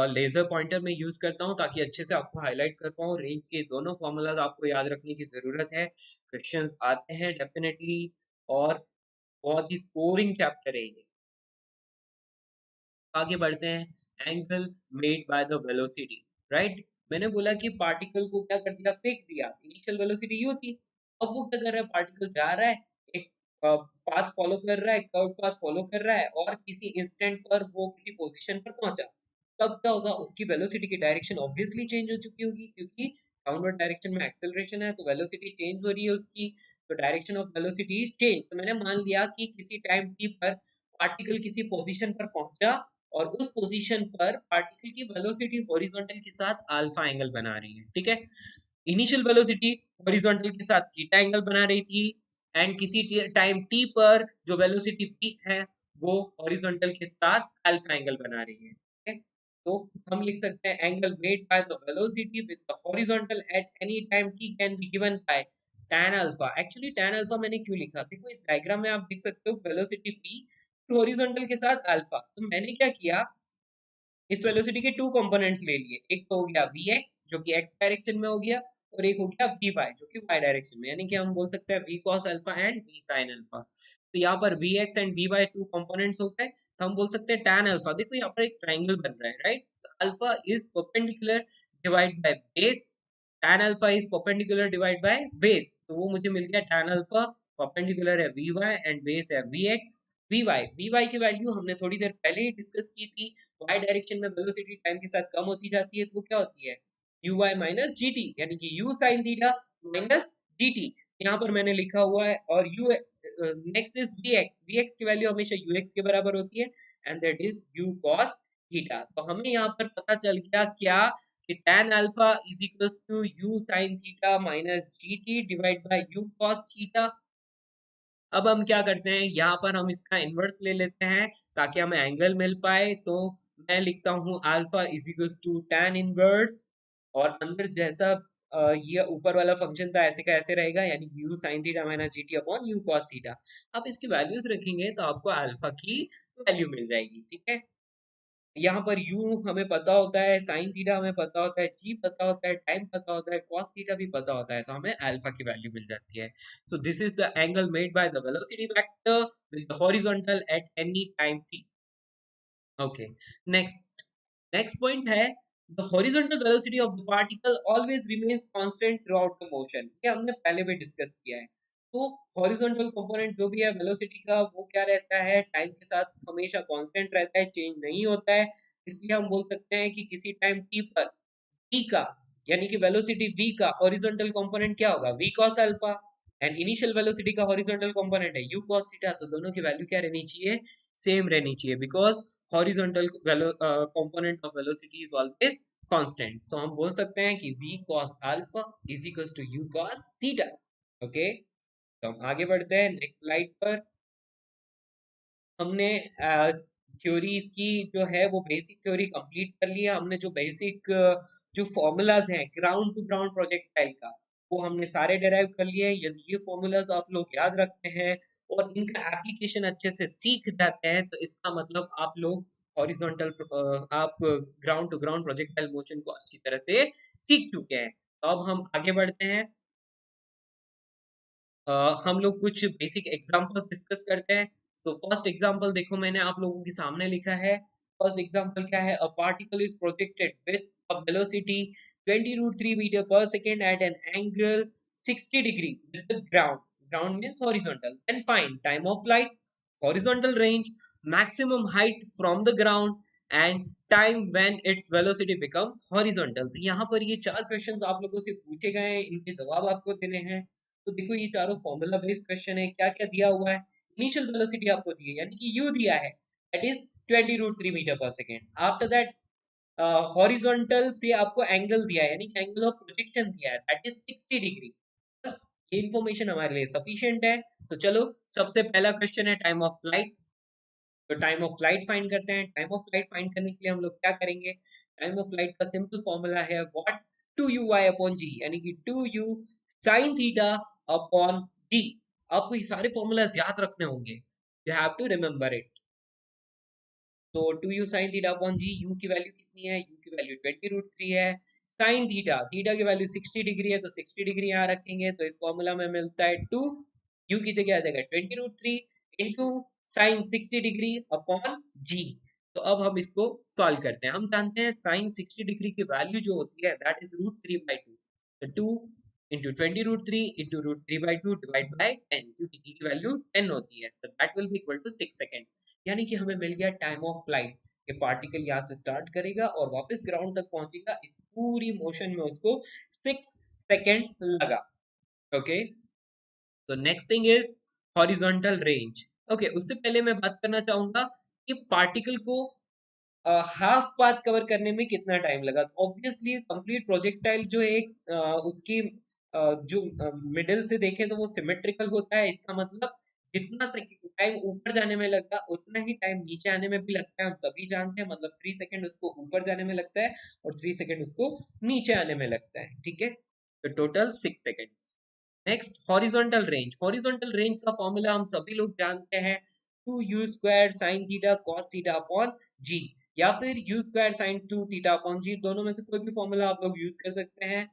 लेजर पॉइंटर में यूज करता हूँ ताकि अच्छे से आपको हाईलाइट कर पाऊँ। रेंज के दोनों फॉर्मूलाज आपको याद रखने की जरूरत है, क्वेश्चंस आते हैं डेफिनेटली, और बहुत ही स्कोरिंग चैप्टर है ये। आगे बढ़ते हैं, angle made by the velocity, right. मैंने बोला कि पार्टिकल को क्या कर दिया, फेंक दिया, इनिशियल वेलोसिटी यू थी। अब वो क्या कर रहा है, पार्टिकल जा रहा है, एक पाथ फॉलो कर रहा है, कर्व पाथ फॉलो कर रहा है, और किसी इंस्टेंट पर वो किसी पोजीशन पर पहुंचा। तब क्या होगा, उसकी वेलोसिटी की डायरेक्शन ऑब्वियसली चेंज हो चुकी होगी, क्योंकि डाउनवर्ड डायरेक्शन में एक्सेलरेशन है, तो वेलोसिटी चेंज हो रही है उसकी। तो direction of velocity is change. तो मैंने मान लिया कि किसी टाइम टी पर पार्टिकल किसी पोजीशन पर पहुंचा, और उस पोजीशन पर पार्टिकल की वेलोसिटी हॉरिजॉन्टल के साथ अल्फा एंगल बना रही है, ठीक है। इनिशियल वेलोसिटी हॉरिजॉन्टल के साथ थीटा एंगल बना रही थी, एंड किसी टाइम टी पर जो वेलोसिटी पी है वो हॉरिजॉन्टल के साथ अल्फा एंगल बना रही है, ठीक है। तो हम लिख सकते हैं angle made by the velocity with the horizontal at any time T can be given by tan alpha. Actually tan alpha मैंने क्यों लिखा, देखो इस डायग्राम में आप देख सकते हो वेलोसिटी p हॉरिजॉन्टल के साथ अल्फा। तो मैंने क्या किया, इस वेलोसिटी के टू कंपोनेंट्स ले लिए, एक तो हो गया vx जो कि x डायरेक्शन में हो गया, और एक हो गया vy जो कि y डायरेक्शन में, यानी कि हम बोल सकते हैं v cos alpha and v sin alpha. तो यहाँ पर vx and vy two components होते हैं, तो हम बोल सकते हैं tan अल्फा। देखो यहाँ पर एक ट्राइंगल बन रहा है, राइट। तो alpha is perpendicular divide by base, tan alpha is perpendicular divide by base, तो वो मुझे मिल गया tan अल्फा परपेंडिकुलर है vy एंड बेस है vx। vy की वैल्यू हमने थोड़ी देर पहले ही डिस्कस की थी, y डायरेक्शन में वेलोसिटी टाइम के साथ कम होती जाती है, तो वो क्या होती है, u y minus g t, यानी कि u sin theta minus g t, यहाँ पर मैंने लिखा हुआ है। और u नेक्स्ट इज vx की वैल्यू हमेशा ux के बराबर होती है, and that is u cos theta. तो हमें यहाँ पर पता चल गया क्या, कि tan alpha is equals to u sin theta minus g t divide by u cos theta. अब हम क्या करते हैं, यहाँ पर हम इसका इन्वर्स ले लेते हैं ताकि हमें एंगल मिल पाए। तो मैं लिखता हूँ alpha is equals to tan inverse, और अंदर जैसा ये ऊपर वाला फंक्शन था ऐसे का ऐसे रहेगा, यानी u sin theta minus g T upon u cos theta. आप इसकी वैल्यूज रखेंगे तो आपको अल्फा की वैल्यू मिल जाएगी, ठीक है। यहाँ पर u हमें पता होता है, sin थीटा हमें पता होता है, g पता होता है, टाइम पता होता है, cos थीटा भी पता होता है, तो हमें अल्फा की वैल्यू मिल जाती है। So this is the angle made by the velocity vector with the horizontal at any time t। Okay, next next point है, the horizontal velocity of the particle always remains constant throughout the motion. ये हमने पहले भी discuss किया है। तो horizontal component जो भी है वेलोसिटी का, वो क्या रहता है, टाइम के साथ हमेशा कांस्टेंट रहता है, चेंज नहीं होता है। इसलिए हम बोल सकते हैं कि किसी टाइम t पर v का, यानी कि वेलोसिटी v का हॉरिजॉन्टल कंपोनेंट क्या होगा, v cos alpha, and initial velocity का हॉरिजॉन्टल कंपोनेंट है u cos थीटा। तो दोनों की वैल्यू क्या रहनी चाहिए, सेम रहनी चाहिए, because horizontal component of velocity is always constant. So हम बोल सकते हैं कि v cos alpha is equals to u cos theta. Okay, तो हम आगे बढ़ते हैं नेक्स्ट स्लाइड पर। हमने थ्योरीज की जो है वो बेसिक थ्योरी कंप्लीट कर लिया। हमने जो बेसिक जो फॉर्मूलाज हैं ग्राउंड टू ग्राउंड प्रोजेक्टाइल का, वो हमने सारे डेराइव कर लिए। यदि ये फॉर्मूलाज आप लोग याद रखते हैं और इनका एप्लीकेशन अच्छे से सीख जाते हैं, तो इसका मतलब आप लोग हॉरिजॉन्टल आप ground to ground projectile motion को अच्छी तरह से सीख चुके हैं। तो अब हम आगे बढ़ते हैं, हम लोग कुछ बेसिक एग्जांपल्स डिस्कस करते हैं। सो फर्स्ट एग्जांपल देखो, मैंने आप लोगों के सामने लिखा है। फर्स्ट एग्जांपल क्या है, a particle is projected with a velocity 20√3 metre per second at an angle 60 degree with the ground, ground means horizontal, then find time of flight, horizontal range, maximum height from the ground, and time when its velocity becomes horizontal. तो यहाँ पर ये चार questions आप लोगों से पूछे गए हैं, इनके जवाब आपको देने हैं। तो देखो ये चारों फॉर्मूला बेस्ड क्वेश्चन है। क्या क्या दिया हुआ है, इनिशियल वेलोसिटी आपको दी है, यानी कि u दिया है, that is 20√3 metre per second. After that horizontal से आपको एंगल दिया है, यानी कि एंगल ऑफ प्रोजेक्शन दिया है, दैट इज 60 डिग्री। बस ये इंफॉर्मेशन हमारे लिए सफिशिएंट है। तो चलो सबसे पहला क्वेश्चन है टाइम ऑफ फ्लाइट। तो टाइम ऑफ फ्लाइट फाइंड करते हैं। टाइम ऑफ फ्लाइट फाइंड करने के लिए हम लोग क्या करेंगे, टाइम ऑफ फ्लाइट का सिंपल फॉर्मूला है व्हाट 2u/g, यानी कि 2u sin theta upon g। आपको ये सारे फॉर्मूलाज याद रखने होंगे, you have to remember it. तो 2u sin theta upon g, u की वैल्यू कितनी है, यू की वैल्यू 20√3 है। साइन थीटा, थीटा की वैल्यू 60 डिग्री है, तो 60 डिग्री यहाँ रखेंगे, तो इस फॉर्मूला में मिलता है 2, यू की जगह आ जाएगा 20√3 इंटू साइन 60 डिग्री अपॉन जी। तो अब हम इसको सॉल्व करते हैं। हम जानते हैं साइन 60 डिग्री की वैल्यू जो होती है दैट इज √3/2, तो 2 इंटू 20√3 इंटू √3/2 डिवाइड बाय 10, क्योंकि जी की वैल्यू 10 होती है, तो that will be equal to 6 second. यानी कि हमें मिल गया टाइम ऑफ फ्लाइट। ये पार्टिकल यहाँ से स्टार्ट करेगा और वापस ग्राउंड तक पहुंचेगा, इस पूरी मोशन में उसको 6 सेकेंड लगा। ओके, तो next thing is horizontal range. Okay, उससे पहले मैं बात करना चाहूंगा कि पार्टिकल को हाफ पाथ कवर करने में कितना टाइम लगा। तो ऑब्वियसली कंप्लीट प्रोजेक्टाइल जो है एक उसकी जो मिडिल से देखें तो वो सिमेट्रिकल होता है। इसका मतलब जितना टाइम ऊपर जाने में लगता है उतना ही टाइम नीचे आने में भी लगता है, हम सभी जानते हैं। मतलब 3 सेकंड उसको ऊपर जाने में लगता है और 3 सेकंड उसको नीचे आने में लगता है, ठीक है, तो total 6 seconds. Next horizontal range. Horizontal range का फॉर्मूला हम सभी लोग जानते हैं, 2u² sin theta cos theta upon G, या फिर u² sin 2 थीटा अपॉन जी। दोनों में से कोई भी फॉर्मूला आप लोग यूज कर सकते हैं,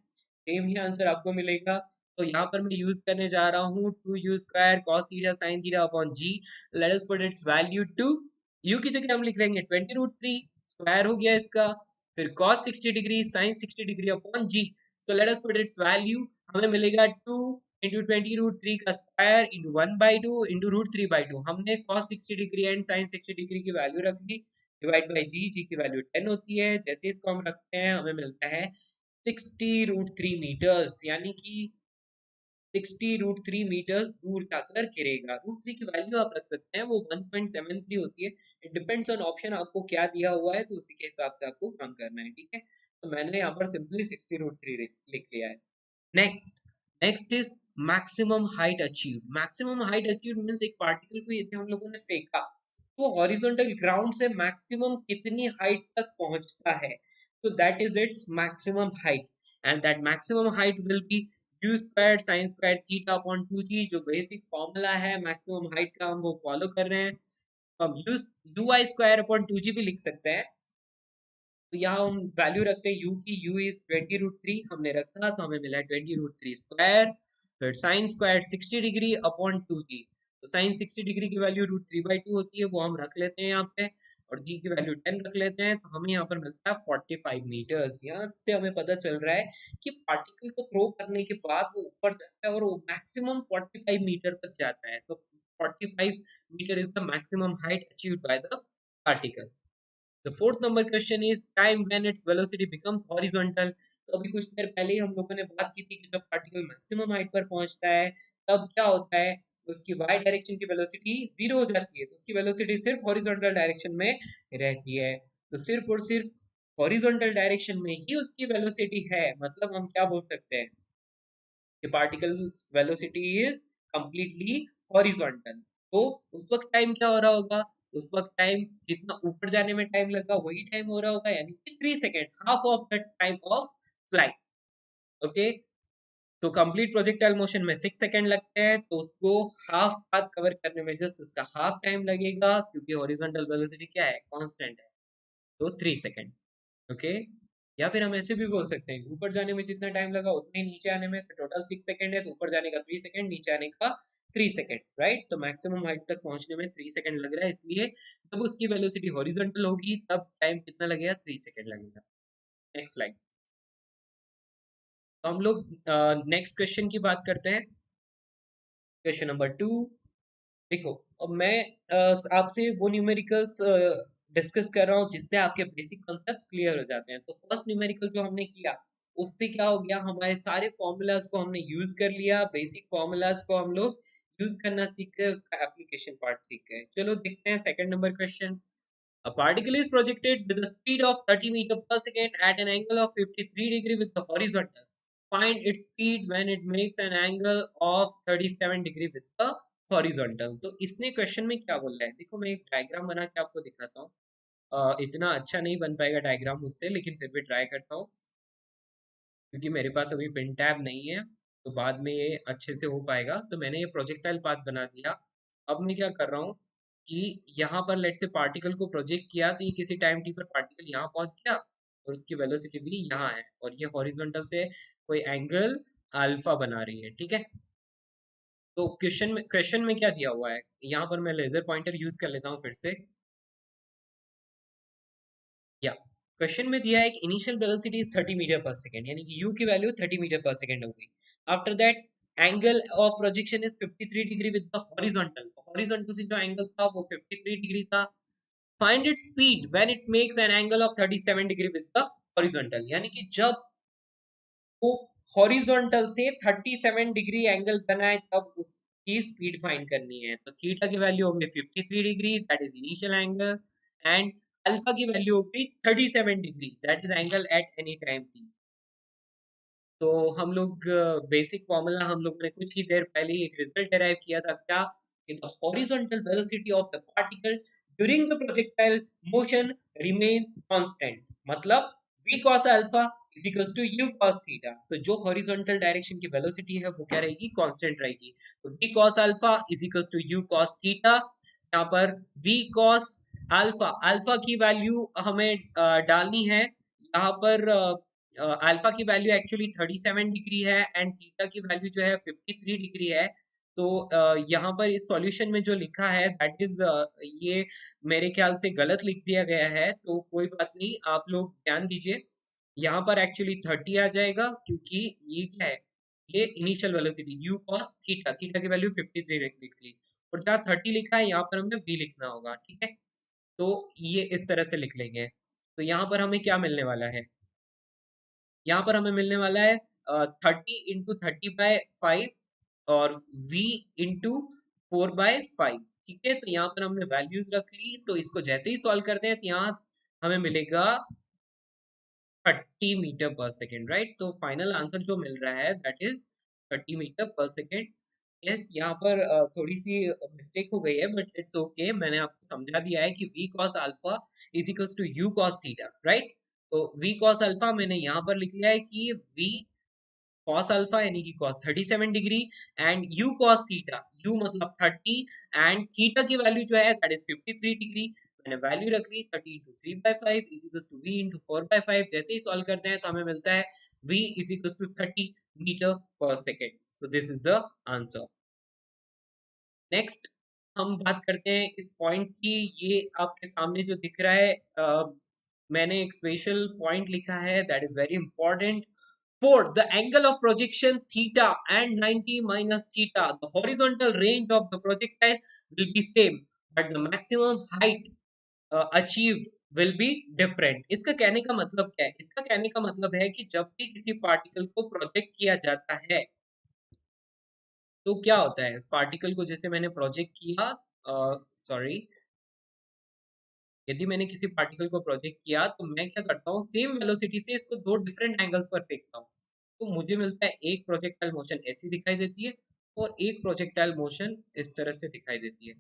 सेम ही आंसर आपको मिलेगा। तो यहाँ पर मैं यूज करने जा रहा हूँ 2u² cos theta sin theta upon G. Let us put its value 2, u की जगह हम लिख लेंगे 20√3, स्क्वायर हो गया इसका, फिर cos 60 degree sin 60 degree upon G. So let us put its value, हमें मिलेगा 2 इंटू 20√3 का स्क्वायर इंटू 1/2 इंटू √3/2। हमने cos 60 degree and sin 60 degree की वैल्यू रख दी, डिवाइड बाई जी, जी की वैल्यू 10 होती है। जैसे इसको हम रखते हैं हमें मिलता है 60√3 मीटर्स, यानी कि 60√3 मीटर्स दूर जाकर गिरेगा। √3 की वैल्यू आप रख सकते हैं, वो 1.73 होती है। इट डिपेंड्स ऑन ऑप्शन आपको क्या दिया हुआ है, तो उसी के हिसाब से आपको काम करना है, ठीक है। तो मैंने यहाँ पर सिंपली 60√3 लिख लिया है। Next, next is maximum height achieved. Maximum height achieved means एक पार्टिकल को यदि हम लोगों ने फेंका तो हॉरिजॉन्टल ग्राउंड से मैक्सिमम कितनी हाइट तक पहुंचता है, तो that is its maximum height, and that maximum height will be u² sin square theta upon 2g। जो बेसिक फॉर्मूला है मैक्सिमम हाइट का हम वो फॉलो कर रहे हैं। तो हम uy² अपॉन 2g भी लिख सकते हैं। तो यहाँ हम वैल्यू रखते हैं u की, u इज 20√3 हमने रखा, तो हमें मिला 20√3 स्क्वायर, फिर sine square 60 degree upon 2g। तो साइन 60 डिग्री की वैल्यू √3/2 होती है, वो हम रख लेते हैं यहाँ पे, और g की वैल्यू 10 रख लेते हैं, तो हमें यहाँ पर मिलता है 45 मीटर्स। यहाँ से हमें पता चल रहा है कि पार्टिकल को थ्रो करने के बाद वो ऊपर जाता है और वो मैक्सिमम 45 मीटर तक जाता है। तो 45 metre is the maximum height achieved by the particle. The fourth number question is time when its velocity becomes horizontal। तो अभी कुछ देर पहले ही हम लोगों ने बात की थी कि जब पार्टिकल मैक्सिमम हाइट पर पहुंचता है तब क्या होता है, उसकी y डायरेक्शन की वेलोसिटी जीरो हो जाती है, तो उसकी वेलोसिटी सिर्फ हॉरिजॉन्टल डायरेक्शन में रहती है। तो सिर्फ और सिर्फ हॉरिजॉन्टल डायरेक्शन में ही उसकी वेलोसिटी है, मतलब हम क्या बोल सकते हैं कि particle velocity is completely horizontal. तो उस वक्त टाइम क्या हो रहा होगा, उस वक्त टाइम जितना ऊपर जाने में टाइम लगा वही टाइम हो रहा होगा, यानी कि 3 second, half of the time of flight. Okay, तो कंप्लीट प्रोजेक्टाइल मोशन में 6 सेकेंड लगते हैं, तो उसको हाफ पाथ कवर करने में जस्ट उसका हाफ टाइम लगेगा, क्योंकि हॉरिजॉन्टल वेलोसिटी क्या है, कांस्टेंट है, तो 3 सेकेंड। ओके, या फिर हम ऐसे भी बोल सकते हैं ऊपर जाने में जितना टाइम लगा उतना ही नीचे आने में, तो टोटल 6 सेकंड है, तो ऊपर जाने का 3 सेकंड, नीचे आने का 3 सेकंड, राइट। तो मैक्सिमम हाइट तक पहुंचने में 3 सेकंड लग रहा है, इसलिए जब उसकी वेलोसिटी हॉरिजॉन्टल होगी तब टाइम कितना लगेगा, 3 सेकंड लगेगा। Next slide. तो हम लोग नेक्स्ट क्वेश्चन की बात करते हैं, क्वेश्चन नंबर 2। देखो, अब मैं आपसे वो न्यूमेरिकल्स डिस्कस कर रहा हूँ जिससे आपके बेसिक कॉन्सेप्ट्स क्लियर हो जाते हैं। तो फर्स्ट न्यूमेरिकल जो हमने किया उससे क्या हो गया, हमारे सारे फॉर्मूलाज को हमने यूज कर लिया, बेसिक फॉर्मूलाज को हम लोग यूज करना सीख गए, उसका एप्लीकेशन पार्ट सीख गए। चलो देखते हैं second number question. A particle is projected with a speed of 30 meter per second at an angle of 53 degree with the horizontal. Find its speed when it makes an angle of 37 degree with the horizontal। तो इसने question में क्या बोला है, देखो मैं एक diagram बना के आपको दिखाता हूँ। इतना अच्छा नहीं बन पाएगा डायग्राम मुझसे, लेकिन फिर भी ट्राई करता हूँ। क्योंकि मेरे पास अभी पिन टैब नहीं है, तो बाद में ये अच्छे से हो पाएगा। तो मैंने ये प्रोजेक्टाइल पाथ बना दिया। अब मैं क्या कर रहा हूँ कि यहाँ पर लेट से पार्टिकल को प्रोजेक्ट किया, तो ये किसी टाइम टी पर पार्टिकल यहाँ पहुंच गया और उसकी वेलोसिटी भी यहाँ है, और ये हॉरिजॉन्टल से कोई एंगल अल्फा बना रही है, ठीक है। तो क्वेश्चन में क्या दिया हुआ है, यहाँ पर मैं लेजर पॉइंटर यूज कर लेता हूँ फिर से। या क्वेश्चन में दिया है कि initial velocity is 30 metre per second, यानी कि u की वैल्यू 30 मीटर पर सेकंड हो गई। After that angle of projection is 53 degree with the horizontal, horizontal से जो एंगल था वो 53 डिग्री था। Find it speed when it makes an angle of 37 degree with the horizontal, यानी कि जब वो हॉरिजॉन्टल से 37 डिग्री एंगल बनाए तब उसकी स्पीड फाइंड करनी है। तो थीटा की वैल्यू होगी 53 degree, that is initial angle, and alpha की वैल्यू होगी 37 degree, that is angle eight any time t। तो हम लोग बेसिक फॉर्मूला हम लोग ने कुछ ही देर पहले ही एक रिजल्ट डेराइव किया था, क्या कि the horizontal velocity of the particle during the projectile motion remains constant, मतलब v cos alpha is equals to u cos theta. तो जो हॉरिजॉन्टल डायरेक्शन की वेलोसिटी है वो क्या रहेगी, कांस्टेंट रहेगी। तो v cos alpha is equals to u cos theta. यहाँ पर v cos अल्फा, अल्फा की वैल्यू हमें डालनी है यहाँ पर। अल्फा की वैल्यू एक्चुअली 37 डिग्री है एंड थीटा की वैल्यू जो है 53 डिग्री है। तो यहाँ पर इस सॉल्यूशन में जो लिखा है दैट इज ये मेरे ख्याल से गलत लिख दिया गया है, तो कोई बात नहीं, आप लोग ध्यान दीजिए। यहाँ पर एक्चुअली 30 आ जाएगा, क्योंकि ये क्या है, ये initial velocity u cos theta, theta की वैल्यू 53 लिख ली, और जहाँ 30 लिखा है यहाँ पर हमें v लिखना होगा, ठीक है। तो ये इस तरह से लिख लेंगे। तो यहाँ पर हमें क्या मिलने वाला है, यहाँ पर हमें मिलने वाला है 30 into 30/5 और v into 4/5, ठीक है। तो यहाँ पर हमने वैल्यूज रख ली, तो इसको जैसे ही सॉल्व करते हैं तो यहाँ हमें मिलेगा 30 मीटर पर सेकेंड, राइट। तो फाइनल आंसर जो मिल रहा है that is 30 metre per second. Yes, यहाँ पर थोड़ी सी मिस्टेक हो गई है, बट इट्स ओके, मैंने आपको समझा दिया है कि v cos alpha is equals to u cos theta, right. तो v cos अल्फा मैंने यहाँ पर लिख लिया है कि v cos अल्फा यानी कि cos 37 degree, and u cos theta, u मतलब 30 एंड थीटा की वैल्यू जो है दैट इज 53 डिग्री। मैंने वैल्यू रख ली 30 into 3/5 is equals to v into 4/5। जैसे ही सॉल्व करते हैं तो हमें मिलता है v is equals to 30 metre per second. So this is the answer. Next हम बात करते हैं इस पॉइंट की। ये आपके सामने जो दिख रहा है, मैंने एक स्पेशल पॉइंट लिखा है that is very important. For the angle of projection theta and 90 minus theta, the horizontal range of the projectile will be same, but the maximum height achieved will be different। इसका कहने का मतलब क्या है, इसका कहने का मतलब है कि जब भी किसी पार्टिकल को प्रोजेक्ट किया जाता है तो क्या होता है, पार्टिकल को जैसे मैंने प्रोजेक्ट किया, सॉरी, यदि मैंने किसी पार्टिकल को प्रोजेक्ट किया तो मैं क्या करता हूँ, सेम वेलोसिटी से इसको दो डिफरेंट एंगल्स पर फेंकता हूँ। तो मुझे मिलता है एक प्रोजेक्टाइल मोशन ऐसी दिखाई देती है और एक प्रोजेक्टाइल मोशन इस तरह से दिखाई देती है।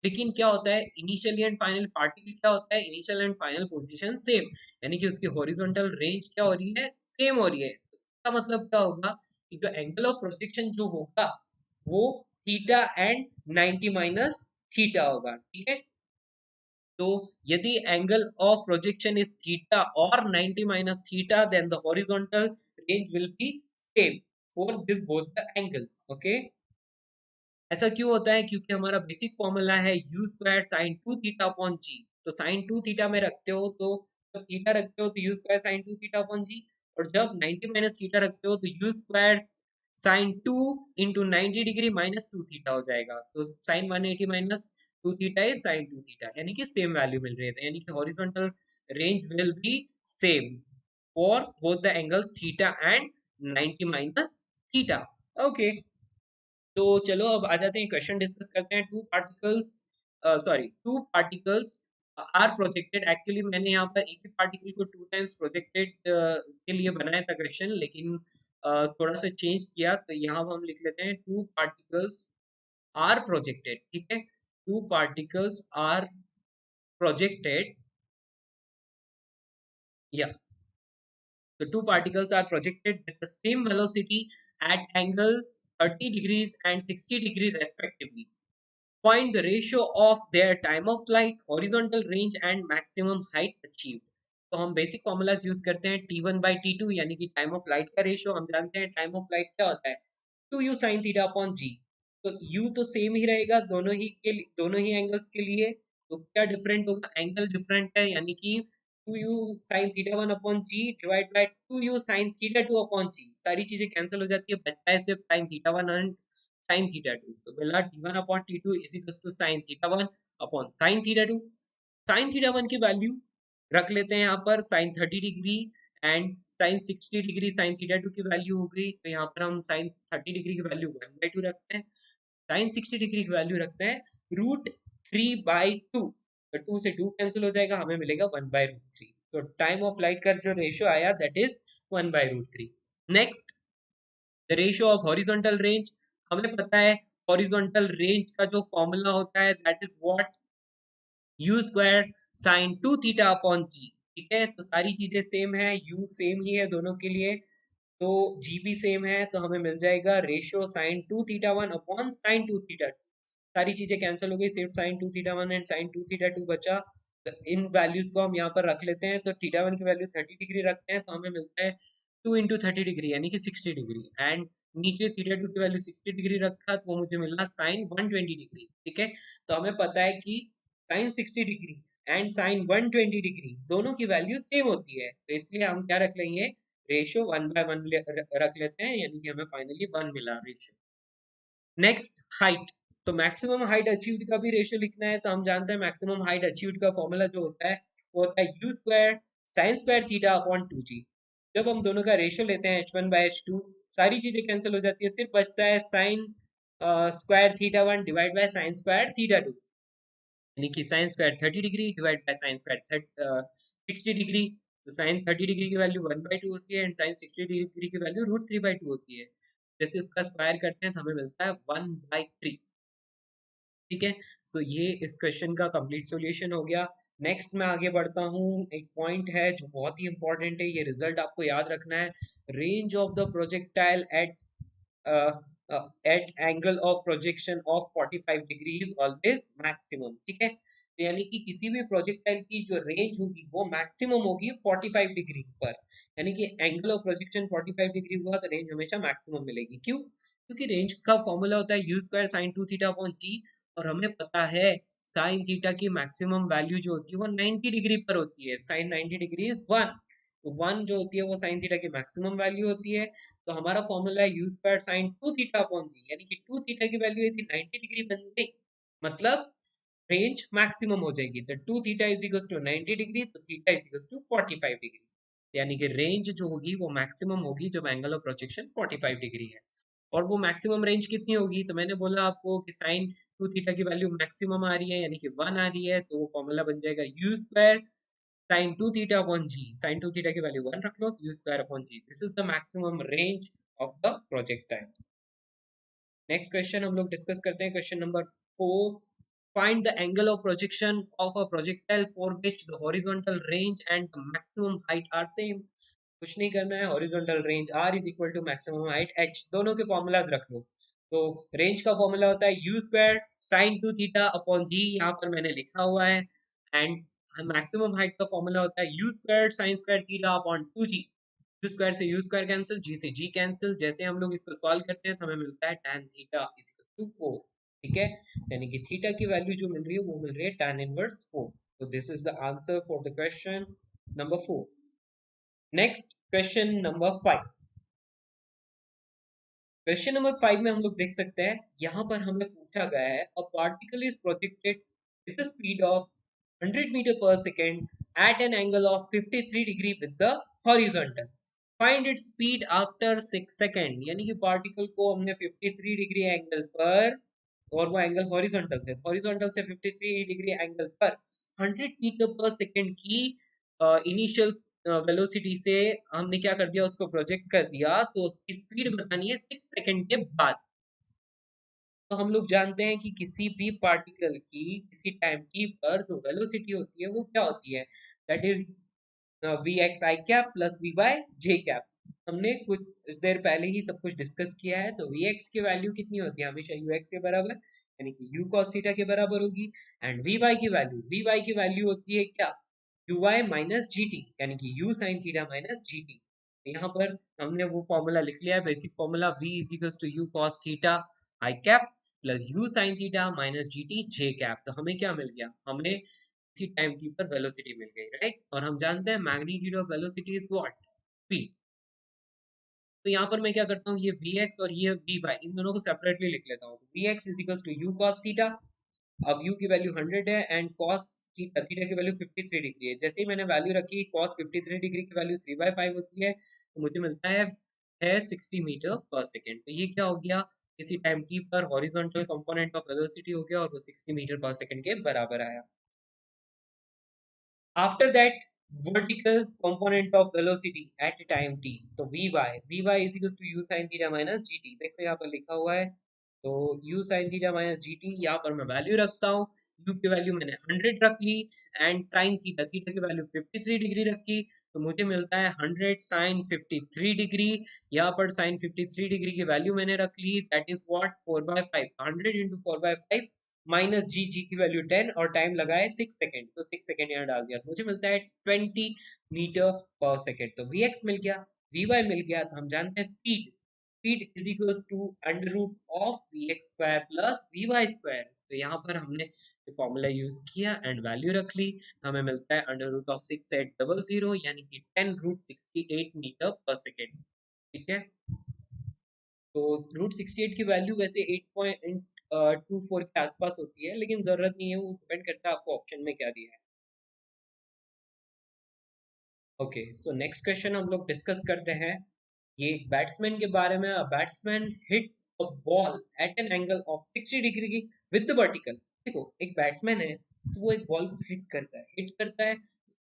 लेकिन क्या होता है, इनिशियली एंड फाइनल पार्टिकल क्या होता है, initial and final position same, यानी कि उसकी हॉरिजॉन्टल रेंज क्या हो रही है, सेम हो रही है। इसका मतलब क्या होगा कि जो एंगल ऑफ प्रोजेक्शन जो होगा वो थीटा एंड 90 माइनस थीटा होगा, ठीक है। तो यदि angle of projection is theta और 90 minus theta, then the horizontal range will be same for this both the angles, okay. ऐसा क्यों होता है, क्योंकि हमारा बेसिक फॉर्मूला है u square sine 2 theta upon g। तो साइन 2 थीटा में रखते हो तो, जब थीटा रखते हो तो u square sine 2 theta upon g, और जब 90 माइनस थीटा रखते हो तो u square sine 2 into 90 degree minus 2 theta हो जाएगा। तो sine 180 minus 2 theta is sine 2 theta, यानी कि सेम वैल्यू मिल रही है, यानी कि horizontal range will be same for both the angles theta and 90 minus theta, okay. तो चलो अब आ जाते हैं, क्वेश्चन डिस्कस करते हैं। Two particles are projected, actually मैंने यहाँ पर एक ही पार्टिकल को टू टाइम्स प्रोजेक्टेड के लिए बनाया था क्वेश्चन, लेकिन थोड़ा सा चेंज किया, तो यहाँ हम लिख लेते हैं टू पार्टिकल्स आर प्रोजेक्टेड, ठीक है। टू पार्टिकल्स आर प्रोजेक्टेड, या The two particles are projected with the same velocity at angles 30 degrees and 60 degrees respectively. Find the ratio of their time of flight, horizontal range and maximum height achieved. तो हम basic formulas use करते हैं T1 by T2 यानी कि time of light का ratio हम जानते हैं टाइम ऑफ लाइट क्या होता है 2u sin theta upon g। तो u तो सेम ही रहेगा दोनों ही एंगल्स के लिए। तो क्या डिफरेंट होगा, एंगल डिफरेंट है यानी कि 2u sin theta 1 upon g divide by 2u sin theta 2 upon g। सारी चीजें कैंसिल हो जाती है, बचता है सिर्फ sin theta 1 and sin theta 2। तो मिला T1 upon T2 is equal to sin theta 1 upon sin theta 2। sin theta 1 की वैल्यू रख लेते हैं यहाँ पर sin 30 degree and sin 60 degree sin theta 2 की वैल्यू हो गई। तो यहाँ पर हम sin 30 डिग्री की वैल्यू 1/2 रखते हैं, sin 60 डिग्री की वैल्यू रखते हैं √3/2। तो 2 से 2 कैंसिल हो जाएगा, हमें मिलेगा 1/√3। तो टाइम ऑफ लाइट का जो रेशियो आया that is 1/√3। Next, the ratio of horizontal range. हमें पता है हॉरिजॉन्टल रेंज का जो फॉर्मूला होता है that is what u² sin 2 theta upon g। ठीक है, तो सारी चीजें सेम है, u सेम ही है दोनों के लिए, तो g भी सेम है। तो हमें मिल जाएगा ratio sin 2 theta 1 upon sin 2 theta 2। सारी चीजें कैंसिल हो गई, सिर्फ sin 2 theta 1 and sin 2 theta 2 बचा। तो इन वैल्यूज को हम यहाँ पर रख लेते हैं। तो थीटा 1 की वैल्यू 30 डिग्री रखते हैं तो हमें मिलता है 2 इंटू 30 डिग्री यानी कि 60 डिग्री एंड नीचे थीटा 2 की वैल्यू 60 डिग्री रखा तो मुझे मिला sin 120 डिग्री। ठीक है, तो हमें पता है कि sin 60 degree and sin 120 degree दोनों की वैल्यू सेम होती है। तो इसलिए हम क्या रख लेंगे, रेशियो 1/1 रख लेते हैं यानी कि हमें फाइनली 1 मिला रेशियो। Next, height. तो मैक्सिमम हाइट अचीव्ड का भी रेशियो लिखना है। तो हम जानते हैं मैक्सिमम हाइट अचीव्ड का फॉर्मूला जो होता है वो होता है u² sin² theta upon 2g। जब हम दोनों का रेशियो लेते हैं h1/h2 सारी चीजें कैंसिल हो जाती है, सिर्फ बचता है sign square theta 1 divide by sine square theta 2 यानी कि sine square 30 degree divide by sine square 60 degree. तो साइन 30 डिग्री की वैल्यू 1/2 होती है एंड साइन 60 डिग्री की वैल्यू √3/2 होती है। जैसे इसका स्क्वायर करते हैं तो हमें मिलता है 1/3। ठीक है, सो ये इस क्वेश्चन का कंप्लीट सॉल्यूशन हो गया। नेक्स्ट मैं आगे बढ़ता हूँ, एक पॉइंट है जो बहुत ही इंपॉर्टेंट है, ये रिजल्ट आपको याद रखना है। Range of the projectile eight angle of projection of 45 degree is always maximum. ठीक है, तो यानी कि किसी भी प्रोजेक्टाइल की जो रेंज होगी वो मैक्सिमम होगी 45 डिग्री पर। यानी कि एंगल ऑफ प्रोजेक्शन 45 डिग्री हुआ तो रेंज हमेशा मैक्सिमम मिलेगी। क्यों? क्योंकि रेंज का फॉर्मूला होता है u² sin 2 theta upon g और हमें पता है साइन थीटा की मैक्सिमम वैल्यू जो होती है वो 90 डिग्री पर होती है। Sine 90 degree is 1। तो 1 जो होती है वो साइन थीटा की मैक्सिमम वैल्यू होती है। तो हमारा फॉर्मूला है u² sin 2 थीटा अपॉन जी यानी कि 2 थीटा की वैल्यू यदि 90 डिग्री बन गई मतलब रेंज मैक्सिमम हो जाएगी। तो 2 theta is equal to 90 degree तो theta is equal to 45 degree यानी कि रेंज जो होगी वो मैक्सिमम होगी जब एंगल ऑफ प्रोजेक्शन 45 डिग्री है। और वो मैक्सिमम रेंज कितनी होगी, तो मैंने बोला आपको कि साइन 2 थीटा की वैल्यू मैक्सिमम आ रही है यानी कि 1 आ रही है। तो वो फॉर्मूला बन जाएगा u² sin 2 theta upon g। sin 2 theta की वैल्यू 1 रख लो तो u² upon g। This is the maximum range of the projectile. Next question हम लोग डिस्कस करते हैं, question number 4। Find the angle of projection of a projectile for which the horizontal range and the maximum height are same. कुछ नहीं करना है, horizontal range r is equal to maximum height h, दोनों के formulas रख लो। तो range का फॉर्मूला होता है u² sin 2 theta upon g, यहाँ पर मैंने लिखा हुआ है। एंड मैक्सिमम हाइट का फॉर्मूला होता है u² sin square theta upon 2g। You square से यू स्क्वायर कैंसिल, जी से जी कैंसिल। जैसे हम लोग इसको सॉल्व करते हैं तो हमें मिलता है tan theta is equal to 4। ठीक है, यानी कि थीटा की वैल्यू जो मिल रही है वो मिल रही है tan इनवर्स 4। तो this is the answer for the question number 4। Next, question number 5। Question number 5 में हम लोग देख सकते हैं यहाँ पर हमें पूछा गया है a particle is projected with the speed of 100 metre per second at an angle of 53 degree with the horizontal. Find its speed after 6 second. यानी कि पार्टिकल को हमने 53 डिग्री एंगल पर और वो एंगल हॉरिजॉन्टल से 53 डिग्री एंगल पर 100 metre per second की इनिशियल वेलोसिटी से हमने क्या कर दिया, उसको प्रोजेक्ट कर दिया। तो उसकी स्पीड बतानी है 6 सेकंड के बाद। तो हम लोग जानते हैं कि किसी भी पार्टिकल की किसी टाइम टी पर जो वेलोसिटी होती है वो क्या होती है, that is v x i cap plus v y j cap. हमने कुछ देर पहले ही सब कुछ डिस्कस किया है। तो वी एक्स की वैल्यू कितनी होती है, हमेशा यू एक्स के बराबर, यानी कि यू कॉस थीटा के बराबर होगी। एंड वी वाई की वैल्यू होती है क्या, u y minus g t, यानी कि u sine theta minus g t. यहाँ पर हमने वो फॉर्मूला लिख लिया है, basic formula v is equal to u cos theta i cap plus u sine theta minus g t j cap. तो हमें क्या मिल गया, हमें इसी टाइम टी पर वेलोसिटी मिल गई, राइट। और हम जानते हैं magnitude of velocity is what, v। तो यहाँ पर मैं क्या करता हूँ, ये vx और ये vy इन दोनों को सेपरेटली लिख लेता हूँ। तो vx is equal to u cos theta, अब u की वैल्यू 100 है एंड cos थीटा की वैल्यू 53 डिग्री है। जैसे ही मैंने वैल्यू रखी cos 53 डिग्री की वैल्यू 3/5 होती है, तो मुझे मिलता है 60 मीटर पर सेकेंड। तो ये क्या हो गया, किसी टाइम t पर हॉरिजॉन्टल कंपोनेंट ऑफ वेलोसिटी हो गया और वो 60 मीटर पर सेकेंड के बराबर आया। After that, vertical component of velocity at time t, तो vy is equals to u sin theta minus gt। देखो यहाँ पर लिखा हुआ है, तो u sin theta minus gt, यहाँ पर मैं वैल्यू रखता हूँ, u की वैल्यू मैंने 100 रख ली एंड sin थीटा की वैल्यू 53 डिग्री रखी, तो मुझे मिलता है 100 sin 53 डिग्री। यहाँ पर sin 53 डिग्री की वैल्यू मैंने रख ली, that is what 4/5, 100 into 4/5 minus G की वैल्यू 10 और टाइम लगाए 6 सेकेंड, तो 6 सेकेंड यहाँ डाल दिया, तो मुझे मिलता है 20 मीटर पर सेकेंड। तो vx मिल गया, vy मिल गया। तो हम जानते हैं speed, speed is equals to under root of vx square plus vy square. तो यहाँ पर हमने फॉर्मूला यूज किया एंड वैल्यू रख ली, तो हमें मिलता है अंडर रूट ऑफ 6800, यानी कि 10 रूट 68 मीटर पर सेकेंड। ठीक है, तो रूट 68 की वैल्यू वैसे 8.24 के आसपास होती है, लेकिन जरूरत नहीं है, वो डिपेंड करता है आपको ऑप्शन में क्या दिया है। ओके, सो नेक्स्ट क्वेश्चन हम लोग डिस्कस करते हैं, ये एक बैट्समैन के बारे में। Batsman hits a ball at an angle of 60 degree with the vertical. देखो, एक बैट्समैन है तो वो एक बॉल को हिट करता है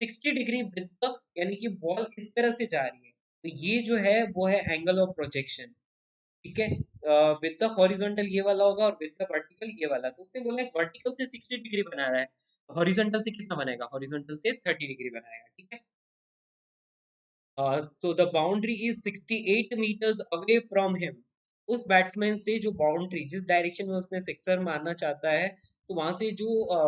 60 डिग्री विद द, यानी कि बॉल इस तरह से जा रही है, तो ये जो है वो है एंगल ऑफ प्रोजेक्शन। ठीक है, विद द हॉरिजॉन्टल ये वाला होगा और विद द वर्टिकल ये वाला। तो उसने बोला वर्टिकल से 60 डिग्री बना रहा है, हॉरिजॉन्टल से कितना बनाएगा, हॉरिजॉन्टल से 30 डिग्री बनाएगा। ठीक है, so the boundary is 68 metres away from him. उस बैट्समैन से जो बाउंड्री, जिस डायरेक्शन में उसने सिक्सर मारना चाहता है, तो वहां से जो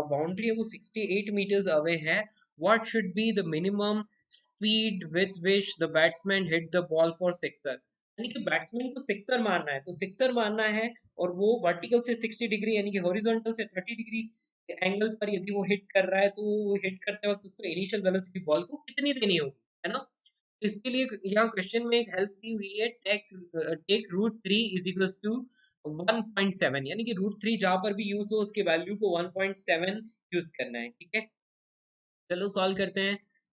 बाउंड्री है वो 68 मीटर्स अवे है। What should be the minimum speed with which the batsman hit the ball for sixer. यानी कि बैट्समैन को सिक्सर मारना है, तो सिक्सर मारना है और वो वर्टिकल से 60 डिग्री यानी कि हॉरिजॉन्टल से 30 डिग्री एंगल पर यदि वो हिट कर रहा है, तो हिट करते वक्त उसको इनिशियल वेलोसिटी बॉल को कितनी देनी होगी, है ना। इसके लिए यहाँ क्वेश्चन में एक हेल्प दी हुई है, take root three is equal to 1.7, यानी कि रूट थ्री जहां पर भी यूज हो उसके वैल्यू को 1.7 यूज करना है। ठीक है, चलो सॉल्व करते हैं।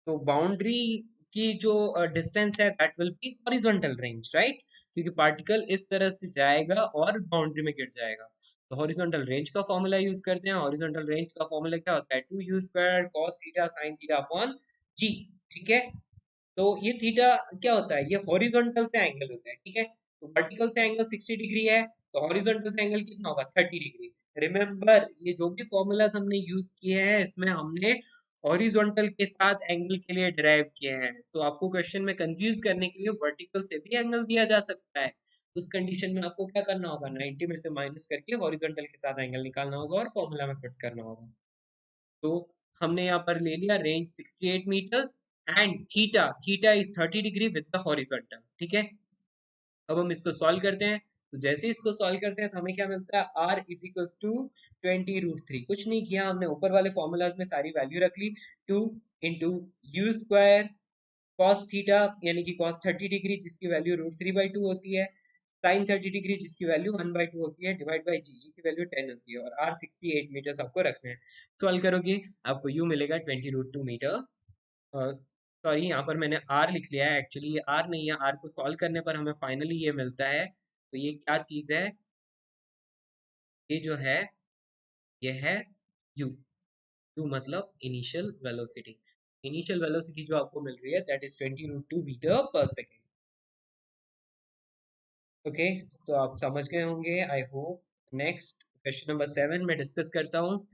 तो बाउंड्री की जो डिस्टेंस है that will B horizontal range, right, क्योंकि पार्टिकल इस तरह से जाएगा और बाउंड्री में गिर जाएगा। तो हॉरिजॉन्टल रेंज का फॉर्मूला यूज करते हैं। हॉरिजॉन्टल रेंज का फॉर्मूला क्या होता है, 2u square cos theta sin theta upon g। ठीक है, तो ये थीटा क्या होता है, ये हॉरिजॉन्टल से एंगल होता है। ठीक है, तो वर्टिकल से एंगल 60 डिग्री है, तो हॉरिजॉन्टल से एंगल कितना होगा, 30 डिग्री। रिमेंबर, ये जो भी फॉर्मूलाज हमने यूज किए हैं इसमें हमने हॉरिजॉन्टल के साथ एंगल के लिए डिराइव किए हैं। तो आपको क्वेश्चन में कंफ्यूज करने के लिए वर्टिकल से भी एंगल दिया जा सकता है, उस कंडीशन में आपको क्या करना होगा, 90 में से माइनस करके हॉरिजॉन्टल के साथ एंगल निकालना होगा और फॉर्मूला में फिट करना होगा। तो हमने यहाँ पर ले लिया range 68 metres and theta, theta is 30 degree with the horizontal. ठीक है, अब हम इसको सॉल्व करते हैं। तो जैसे ही इसको सॉल्व करते हैं तो हमें क्या मिलता है, r इज इक्वल टू 20√3। कुछ नहीं किया हमने, ऊपर वाले फॉर्मूलाज में सारी वैल्यू रख ली। 2 into you square cos theta यानी कि cos 30 डिग्री जिसकी वैल्यू √3/2 होती है, sin 30 डिग्री जिसकी वैल्यू 1/2 होती है, डिवाइड बाई जी, जी की वैल्यू 10 होती है, और r 68 मीटर्स आपको रखने हैं। सॉल्व करोगे आपको u मिलेगा 20√2 मीटर। सॉरी, यहाँ पर मैंने r लिख लिया है, एक्चुअली ये r नहीं है, r को सॉल्व करने पर हमें फाइनली ये मिलता है। तो ये क्या चीज़ है, ये जो है ये है u। u मतलब इनिशियल वेलोसिटी, इनिशियल वेलोसिटी जो आपको मिल रही है that is 20√2 metre per second. Okay, सो आप समझ गए होंगे I hope. Next question number 7 में डिस्कस करता हूँ।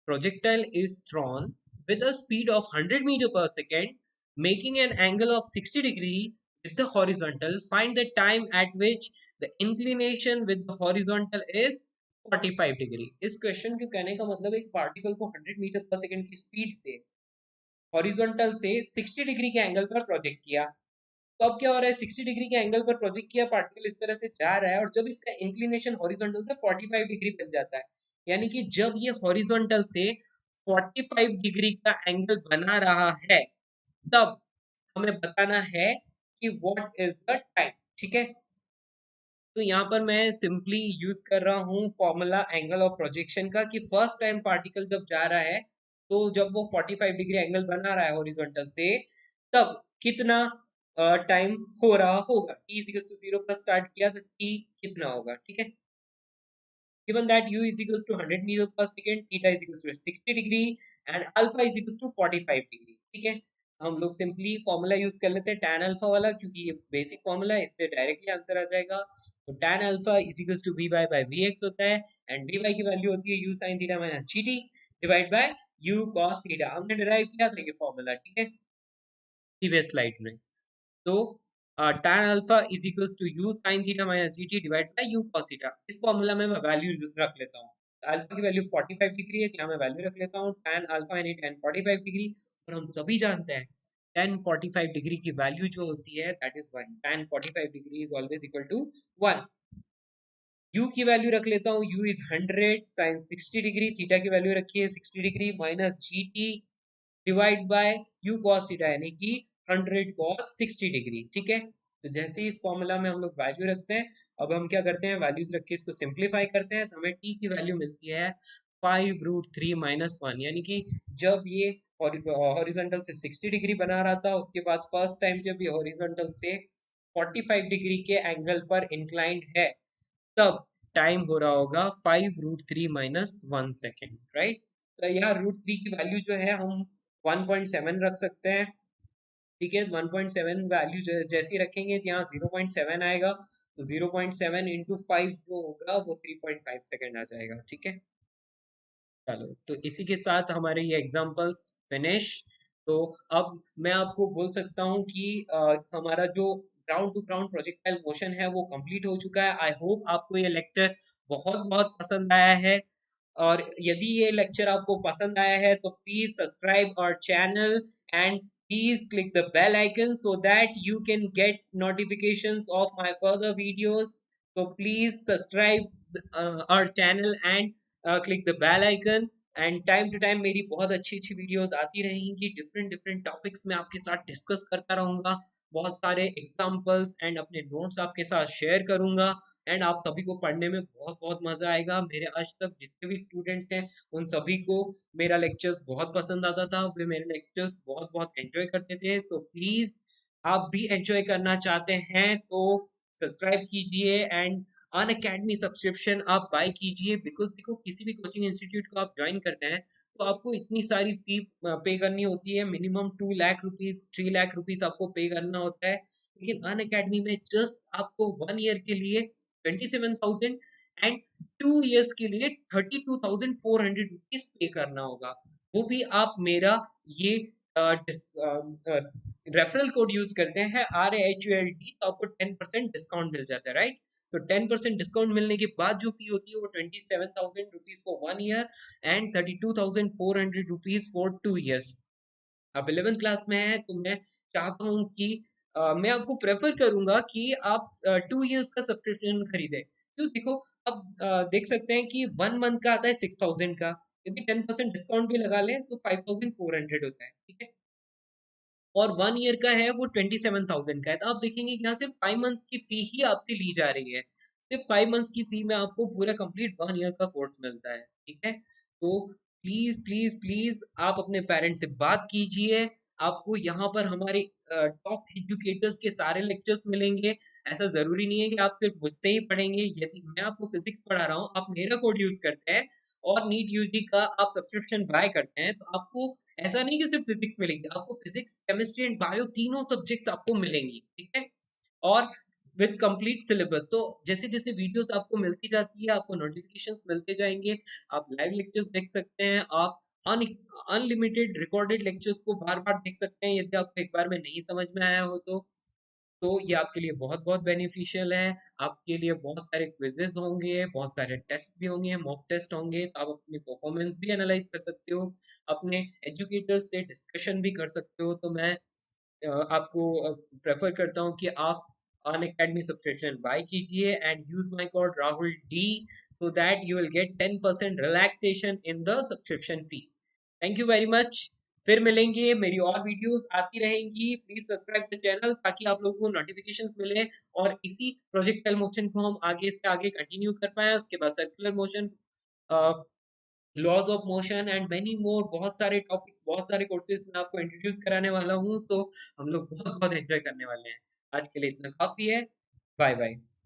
Projectile is throne with a speed of 100 meter per second, making an angle of 60 degree with the horizontal. Find the time at which the inclination with the horizontal is 45 degree. इस question के कहने का मतलब एक particle को 100 metre per second की speed से horizontal से 60 डिग्री के एंगल पर प्रोजेक्ट किया। तो अब क्या हो रहा है, 60 डिग्री के एंगल पर प्रोजेक्ट किया, पार्टिकल इस तरह से जा रहा है और जब इसका इंक्लिनेशन हॉरिजॉन्टल से 45 डिग्री बन जाता है, यानी कि जब ये हॉरिजॉन्टल से 45 डिग्री का एंगल बना रहा है, तब हमें बताना है कि व्हाट इज द टाइम। ठीक है, तो यहाँ पर मैं सिंपली यूज कर रहा हूँ फॉर्मूला एंगल ऑफ प्रोजेक्शन का, कि फर्स्ट टाइम पार्टिकल जब जा रहा है, तो जब वो 45 डिग्री एंगल बना रहा है हॉरिजॉन्टल से, तब कितना टाइम हो रहा होगा। t इज इक्वल टू 0 पर स्टार्ट किया तो t कितना होगा। ठीक है, given that u is equals to 100 meter per second, theta is equals to 60 degree and alpha is equals to 45 degree। ठीक है, हम लोग सिंपली फॉर्मूला यूज कर लेते हैं tan अल्फा वाला, क्योंकि ये बेसिक फॉर्मूला है, इससे डायरेक्टली आंसर आ जाएगा। तो tan alpha is equals to vy by vx होता है, एंड vy की वैल्यू होती है u sin theta minus gt divide by u cos theta. हमने डिराइव किया था ये फॉर्मूला, ठीक है, प्रीवियस स्लाइड में। तो tan alpha is equals to u sine theta minus g t divide by u cos theta. इस फॉर्मूला में मैं वैल्यू रख लेता हूँ। अल्फा की वैल्यू 45 डिग्री है, यहाँ मैं वैल्यू रख लेता हूँ tan अल्फा यानी tan 45 डिग्री। और हम सभी जानते हैं tan 45 डिग्री की वैल्यू जो होती है that is 1। tan 45 degree is always equal to 1। u की वैल्यू रख लेता हूँ, u is 100 sin 60 degree, theta की वैल्यू रखी है 60 degree minus g t divide by u cos theta यानी कि 100 cos 60 डिग्री। ठीक है, तो जैसे ही इस फॉर्मूला में हम लोग वैल्यू रखते हैं, अब हम क्या करते हैं, वैल्यूज रख के इसको सिंप्लीफाई करते हैं, तो हमें t की वैल्यू मिलती है 5 रूट 3 माइनस 1। यानी कि जब ये हॉरिजॉन्टल से 60 डिग्री बना रहा था, उसके बाद फर्स्ट टाइम जब ये हॉरिजॉन्टल से 45 डिग्री के एंगल पर इंक्लाइंड है, तब टाइम हो रहा होगा 5 रूट 3 माइनस 1 सेकेंड। राइट, तो यहाँ रूट 3 की वैल्यू जो है हम 1.7 रख सकते हैं। ठीक है, 1.7 वैल्यू जैसे ही रखेंगे तो यहाँ 0.7 आएगा, तो 0.7 इंटू 5 जो होगा वो 3.5 सेकेंड आ जाएगा। ठीक है, चलो, तो इसी के साथ हमारे ये एग्जांपल्स फिनिश। तो अब मैं आपको बोल सकता हूँ कि हमारा जो ground to ground projectile motion है वो कंप्लीट हो चुका है। आई होप आपको ये लेक्चर बहुत बहुत पसंद आया है, और यदि ये लेक्चर आपको पसंद आया है तो please subscribe our channel and please click the bell icon so that you can get notifications of my further videos। So please subscribe our channel and click the bell icon। And time to time मेरी बहुत अच्छी अच्छी videos आती रहेंगी, different different topics में आपके साथ discuss करता रहूंगा, बहुत सारे एग्जांपल्स एंड अपने नोट्स आपके साथ शेयर करूंगा, एंड आप सभी को पढ़ने में बहुत बहुत मजा आएगा। मेरे आज तक जितने भी स्टूडेंट्स हैं उन सभी को मेरा लेक्चर्स बहुत पसंद आता था, वे मेरे लेक्चर्स बहुत बहुत एंजॉय करते थे। सो प्लीज आप भी एंजॉय करना चाहते हैं तो सब्सक्राइब कीजिए एंड अन अकेडमी सब्सक्रिप्शन आप बाय कीजिए। बिकॉज देखो, किसी भी कोचिंग इंस्टीट्यूट को आप ज्वाइन करते हैं तो आपको इतनी सारी फी पे करनी होती है, minimum 2 lakh rupees 3 lakh rupees आपको पे करना होता है। लेकिन अन अकेडमी में जस्ट आपको 1 ईयर के लिए 27,000 एंड 2 इयर्स के लिए 32,400 रुपीज पे करना होगा। वो भी आप मेरा ये रेफरल कोड यूज करते हैं RAHULT, तो आपको 10% डिस्काउंट मिल जाता है। राइट, तो 10% डिस्काउंट मिलने के बाद जो फी होती है वो 27,000 rupees for 1 year and 32,400 rupees for 2 years. आप 11th क्लास में हैं तो मैं चाहता हूँ कि मैं आपको प्रेफर करूंगा कि आप 2 इयर्स का सब्सक्रिप्शन खरीदें। क्यों, देखो, अब देख सकते हैं कि 1 मंथ का आता है 6,000 का, यदि 10% डिस्काउंट भी लगा लें तो 5,400 होता है। ठीक है, और 1 ईयर का है वो 27,000 का है। तो आप देखेंगे कि यहाँ सिर्फ 5 मंथ्स की फी ही आपसे ली जा रही है। सिर्फ 5 मंथ्स की फी में आपको पूरा कंप्लीट 1 ईयर का कोर्स मिलता है। ठीक है, तो प्लीज प्लीज प्लीज आप अपने पेरेंट्स से बात कीजिए। आपको यहाँ पर हमारे टॉप एजुकेटर्स के सारे लेक्चर्स मिलेंगे। ऐसा जरूरी नहीं है कि आप सिर्फ मुझसे ही पढ़ेंगे। यदि मैं आपको फिजिक्स पढ़ा रहा हूँ, आप मेरा कोड यूज करते हैं और नीट यूजी का आप सब्सक्रिप्शन बाय करते हैं, तो आपको ऐसा नहीं कि सिर्फ फिजिक्स मिलेगी, आपको फिजिक्स केमिस्ट्री एंड बायो तीनों सब्जेक्ट्स आपको मिलेंगी। ठीक है, और विद कंप्लीट सिलेबस। तो जैसे जैसे वीडियोस आपको मिलती जाती है, आपको नोटिफिकेशंस मिलते जाएंगे, आप लाइव लेक्चर्स देख सकते हैं, आप अनलिमिटेड रिकॉर्डेड लेक्चर्स को बार बार देख सकते हैं यदि आपको एक बार में नहीं समझ में आया हो तो ये आपके लिए बहुत बहुत बेनिफिशियल है। आपके लिए बहुत सारे क्विजेस होंगे, बहुत सारे टेस्ट भी होंगे, मॉक टेस्ट होंगे, तो आप अपनी परफॉर्मेंस भी एनालाइज कर सकते हो, अपने एजुकेटर्स से डिस्कशन भी कर सकते हो। तो मैं आपको प्रेफर करता हूँ कि आप अन अकेडमी सब्सक्रिप्शन बाय कीजिए and use my code Rahul D so that you will get 10% relaxation in the subscription fee. Thank you very much. फिर मिलेंगे, मेरी और वीडियोस आती रहेंगी। प्लीज सब्सक्राइब द चैनल ताकि आप लोगों को नोटिफिकेशंस मिले और इसी प्रोजेक्टाइल मोशन को हम आगे से आगे कंटिन्यू कर पाए। उसके बाद circular motion, laws of motion and many more, बहुत सारे टॉपिक्स, बहुत सारे कोर्सेज मैं आपको इंट्रोड्यूस कराने वाला हूँ। सो हम लोग बहुत बहुत एंजॉय करने वाले हैं। आज के लिए इतना काफी है। Bye bye.